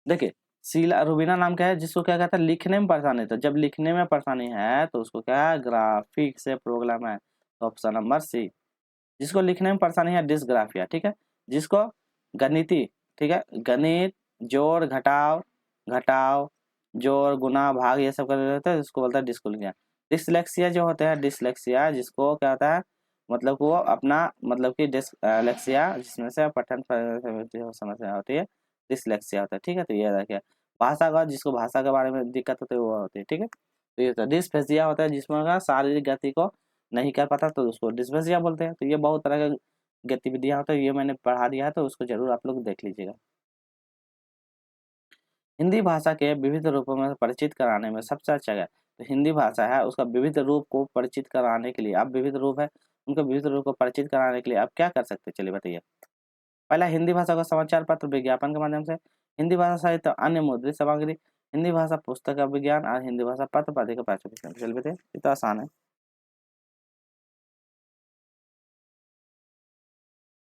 देखिए शीला रुबीना नाम क्या है, जिसको क्या कहता है लिखने में परेशानी, तो जब लिखने में परेशानी है तो उसको क्या है ग्राफिक से प्रॉब्लम है, तो ऑप्शन नंबर सी। जिसको लिखने में परेशानी है डिस्ग्राफिया, ठीक है। जिसको गणिती, ठीक है, गणित जोड़ घटाव घटाव जोड़ गुना भाग ये सब कर रहते हैं, जिसको बोलता है डिस्कुलिया। डिसलेक्सिया जो होते हैं, डिसलेक्सिया जिसको क्या होता है मतलब वो अपना मतलब कि डिसलेक्सिया जिसमें से पठन समस्या होती है, डिसलेक्सिया होता है, ठीक है। तो ये देखिए भाषा का, जिसको भाषा के बारे में दिक्कत होती है वो होती है, ठीक है। तो ये डिस्फेसिया होता है जिसमें का शारीरिक गति को नहीं कर पाता तो उसको डिस्फेसिया बोलते हैं। तो ये बहुत तरह के गतिविधियां होता है, ये मैंने पढ़ा दिया है तो उसको जरूर आप लोग देख लीजिएगा। हिंदी भाषा के विविध रूपों में परिचित कराने में सबसे अच्छा है, तो हिंदी भाषा है उसका विविध रूप को परिचित कराने के लिए आप विविध रूप है उनके विविध रूप को परिचित कराने के लिए आप क्या कर सकते हैं, चलिए बताइए। पहला, हिंदी भाषा का समाचार पत्र विज्ञापन के माध्यम से। हिंदी भाषा साहित्य अन्य मुद्रित सामग्री। हिंदी भाषा पुस्तक का विज्ञान और हिंदी भाषा पत्र पत्रिका पाठ्यपुस्तक। चलिए बताइए, ये तो आसान है।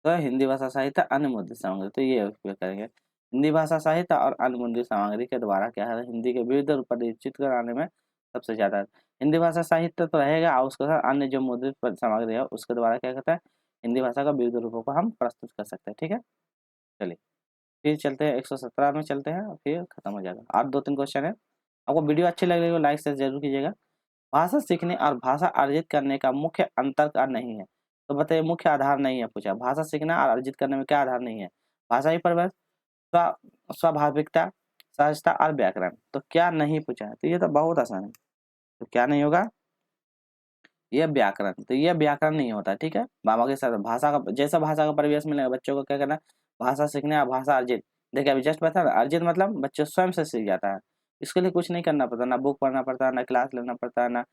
तो हिंदी भाषा साहित्य अन्य मुद्रित सामग्री, तो ये उपयोग करेंगे। हिंदी भाषा साहित्य और अन्य मुद्रित सामग्री के द्वारा क्या है हिंदी के विविध रूप परिचित कराने में सबसे ज्यादा हिंदी भाषा साहित्य तो रहेगा और उसके साथ अन्य जो मुद्रित सामग्री है उसके द्वारा क्या कहता है हिंदी भाषा का विविध रूपों को हम प्रस्तुत कर सकते हैं, ठीक है। चलिए फिर चलते हैं 117 में चलते हैं और फिर खत्म हो जाएगा। और 2-3 क्वेश्चन है। आपको वीडियो अच्छी लग रही हो लाइक शेयर जरूर कीजिएगा। भाषा सीखने और भाषा अर्जित करने का मुख्य अंतर का नहीं है, तो बताइए मुख्य आधार नहीं है पूछा। भाषा सीखना और अर्जित करने में क्या आधार नहीं है, भाषा ही परिवर्तन, स्वाभाविकता, सहजता और व्याकरण। तो क्या नहीं पूछा है, तो ये तो बहुत आसान है। तो क्या नहीं होगा, ये व्याकरण। तो ये व्याकरण नहीं होता, ठीक है। बाबा के साथ भाषा का जैसा भाषा का परिवेश मिलेगा बच्चों को क्या करना, भाषा सीखने और भाषा अर्जित। देखिए अभी जस्ट बता ना, अर्जित मतलब बच्चे स्वयं से सीख जाता है, इसके लिए कुछ नहीं करना पड़ता, ना बुक पढ़ना पड़ता है, ना क्लास लेना पड़ता है, ना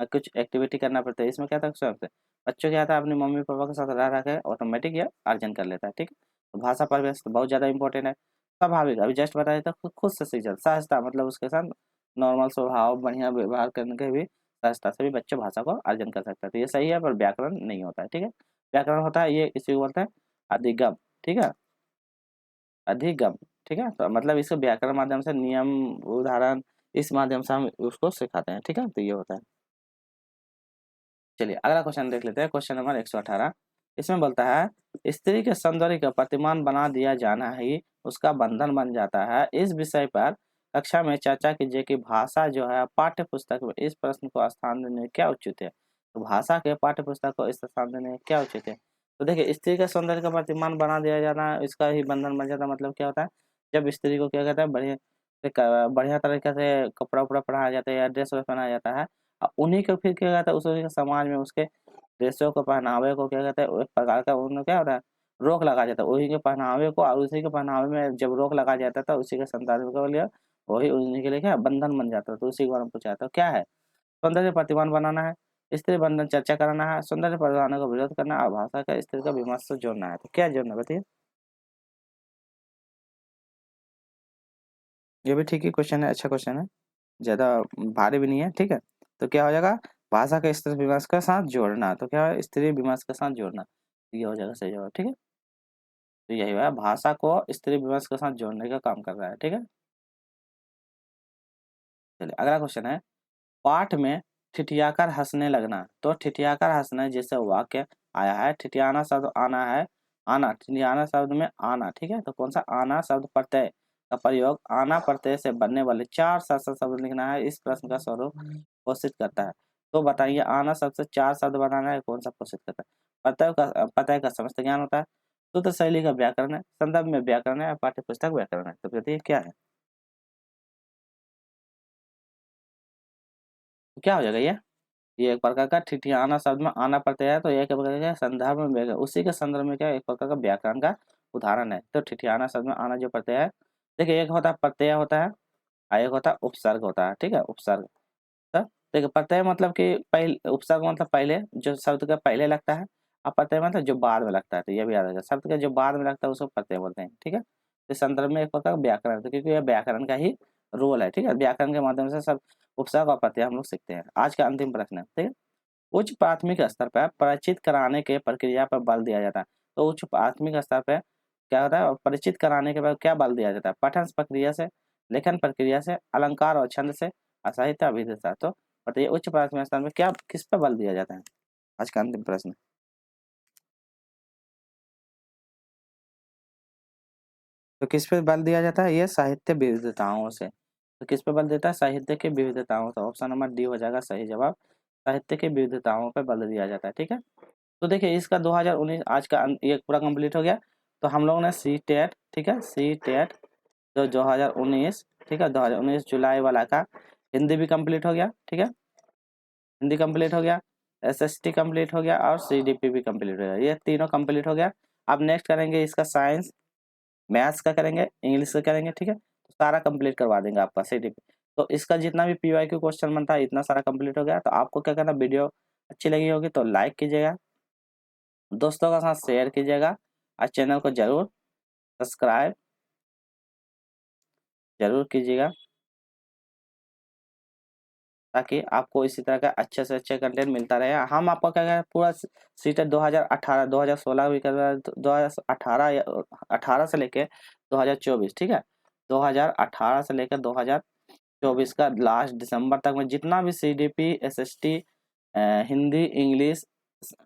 कुछ एक्टिविटी करना पड़ता है। इसमें क्या था स्वयं से बच्चों क्या था अपने मम्मी पापा के साथ रह रह के ऑटोमेटिक ये अर्जन कर लेता है, ठीक है। तो भाषा परिवेश तो बहुत ज्यादा इंपॉर्टेंट है। स्वाभाविक अभी जस्ट बताया था खुद से सीख जाता। सहजता मतलब उसके साथ नॉर्मल स्वभाव बढ़िया व्यवहार करने के भी सहजता से भी बच्चे भाषा को अर्जन कर सकते हैं। तो ये सही है, पर व्याकरण नहीं होता है, ठीक है। व्याकरण होता है ये इसी को बोलते हैं अधिगम, ठीक है, अधिगम, ठीक है। तो मतलब इसको व्याकरण माध्यम से नियम उदाहरण इस माध्यम से हम उसको सिखाते हैं, ठीक है। तो ये होता है। चलिए अगला क्वेश्चन देख लेते हैं, क्वेश्चन नंबर 118। इसमें बोलता है स्त्री के सौंदर्य का प्रतिमान बना दिया जाना ही उसका बंधन बन जाता है। इस विषय पर कक्षा में चर्चा कीजिए कि भाषा जो है पाठ्य पुस्तक में इस प्रश्न को स्थान देने क्या उचित है। तो भाषा के पाठ्य पुस्तक को इस स्थान देने क्या उचित है। तो देखिए स्त्री के सौंदर्य का प्रतिमान बना दिया जाना इसका ही बंधन बन जाता, मतलब क्या होता है जब स्त्री को क्या कहता है बढ़िया तरीके से कपड़ा उपड़ा पहनाया जाता है या ड्रेस पहनाया जाता है, उन्हीं को फिर क्या कहता है उस उन्हीं के समाज में उसके ड्रेसों को पहनावे को क्या कहते हैं एक प्रकार का उन्हें क्या होता है रोक लगा जाता है। उन्हीं के पहनावे को और उसी के पहनावे में जब रोक लगा जाता था उसी के संतान के लिए वही उन्हीं के लिए क्या बंधन बन जाता है। तो उसी को हम पूछा था क्या है, सौंदर्य प्रतिमान बनाना है, स्त्री बंधन चर्चा कराना है, सौंदर्य प्रधानों का विरोध करना और भाषा का स्त्री का विमर्श से जोड़ना है। तो क्या जोड़ना बताइए। ये भी ठीक ही क्वेश्चन है, अच्छा क्वेश्चन है, ज्यादा भारी भी नहीं है, ठीक है। तो क्या हो जाएगा भाषा का स्त्री विमर्श के साथ जोड़ना, तो क्या है स्त्री विमर्श के साथ जोड़ना, ये हो जाएगा सही जवाब, ठीक है। तो यही है भाषा को स्त्री विमर्श के साथ जोड़ने का काम कर रहा है, ठीक है। चलिए अगला क्वेश्चन है पाठ में ठिठियाकर हंसने लगना। तो ठिठियाकर हंसना जैसे वाक्य आया है, ठिठियाना शब्द आना है, आना ठिठियाना शब्द में आना, ठीक है। तो कौन सा आना शब्द प्रत्यय का प्रयोग आना प्रत्यय से बनने वाले 4 शास्त्र शब्द लिखना है, इस प्रश्न का स्वरूप घोषित करता है। तो बताइए आना शब्द से 4 शब्द बनाना है, कौन सा घोषित करता है। प्रत्यय का समस्त ज्ञान होता है, सूत्र शैली का व्याकरण है, संदर्भ में व्याकरण है, पाठ्य पुस्तक व्याकरण है। तो बताइए क्या है, तो क्या हो जाएगा ये एक प्रकार का ठिठियाना शब्द में आना प्रत्यय है, तो एक प्रकार का संदर्भ में उसी के संदर्भ में क्या एक प्रकार का व्याकरण का उदाहरण है। तो ठिठियाना शब्द में आना जो प्रत्यय है, देखिए एक होता है प्रत्यय होता है और एक होता है उपसर्ग होता है, ठीक है। उपसर्ग तो देखिए प्रत्यय मतलब कि पहले, उपसर्ग मतलब पहले जो शब्द का पहले लगता है और प्रत्यय मतलब जो बाद में लगता है। तो ये भी याद रखिएगा शब्द का जो बाद में लगता है उसको प्रत्यय बोलते हैं, ठीक है। तो इस संदर्भ में एक प्रकार का व्याकरण है, तो क्योंकि यह व्याकरण का ही रोल है, ठीक है। व्याकरण के माध्यम से सब उपसर्ग और प्रत्यय हम लोग सीखते हैं। आज का अंतिम प्रश्न है, ठीक है। उच्च प्राथमिक स्तर पर परिचित कराने के प्रक्रिया पर बल दिया जाता है। तो उच्च प्राथमिक स्तर पर क्या होता है, और परिचित कराने के बाद क्या बल दिया जाता है, पठन प्रक्रिया से, लेखन प्रक्रिया से, अलंकार और छंद से, साहित्य अभिधता। तो बताइए उच्च प्राथमिक स्थान में क्या किस पे बल दिया जाता है। आज का अंतिम प्रश्न। तो किस पे बल दिया जाता है, ये साहित्य विविधताओं से। तो किस पे बल देता है, साहित्य की विविधताओं से। ऑप्शन नंबर डी हो जाएगा सही जवाब, साहित्य की विविधताओं पे बल दिया जाता है। ठीक है, तो देखिए इसका 2019 आज का ये पूरा कंप्लीट हो गया। तो हम लोगों ने सी टेट, ठीक है, सी टेट जो 2019, ठीक है, 2019 जुलाई वाला का हिंदी भी कंप्लीट हो गया। ठीक है, हिंदी कंप्लीट हो गया, एसएसटी कंप्लीट हो गया और सीडीपी भी कंप्लीट हो गया। ये तीनों कंप्लीट हो गया। अब नेक्स्ट करेंगे इसका साइंस, मैथ्स का करेंगे, इंग्लिश का करेंगे। ठीक है, तो सारा कंप्लीट करवा देंगे आपका सीडीपी। तो इसका जितना भी पीवाईक्यू क्वेश्चन बनता है इतना सारा कंप्लीट हो गया। तो आपको क्या करना, वीडियो अच्छी लगी होगी तो लाइक कीजिएगा, दोस्तों के साथ शेयर कीजिएगा और चैनल को जरूर सब्सक्राइब जरूर कीजिएगा, ताकि आपको इसी तरह का अच्छे से अच्छे कंटेंट मिलता रहे। हम आपको क्या करें, पूरा सीटेट 2018 2016 भी कर रहे हैं, 2018 18 से लेके 2024, ठीक है, 2018 से लेकर 2024 का लास्ट दिसंबर तक में जितना भी CDP, SST, Hindi, English,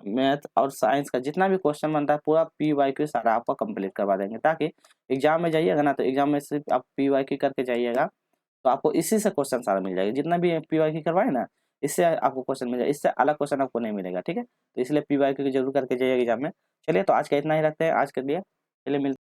math और साइंस का जितना भी क्वेश्चन बनता है पूरा पीवाईक्यू सारा आपको कंप्लीट करवा देंगे, ताकि एग्जाम में जाइएगा ना, तो एग्जाम में सिर्फ आप पीवाईक्यू करके जाइएगा तो आपको इसी से क्वेश्चन सारा मिल जाएगा। जितना भी पीवाईक्यू करवाए ना, इससे आपको क्वेश्चन मिल जाएगा, इससे अलग क्वेश्चन आपको नहीं मिलेगा। ठीक है, तो इसलिए पीवाईक्यू जरूर करके जाइएगा एग्जाम में। चलिए, तो आज का इतना ही रखते हैं आज के लिए। चलिए मिलते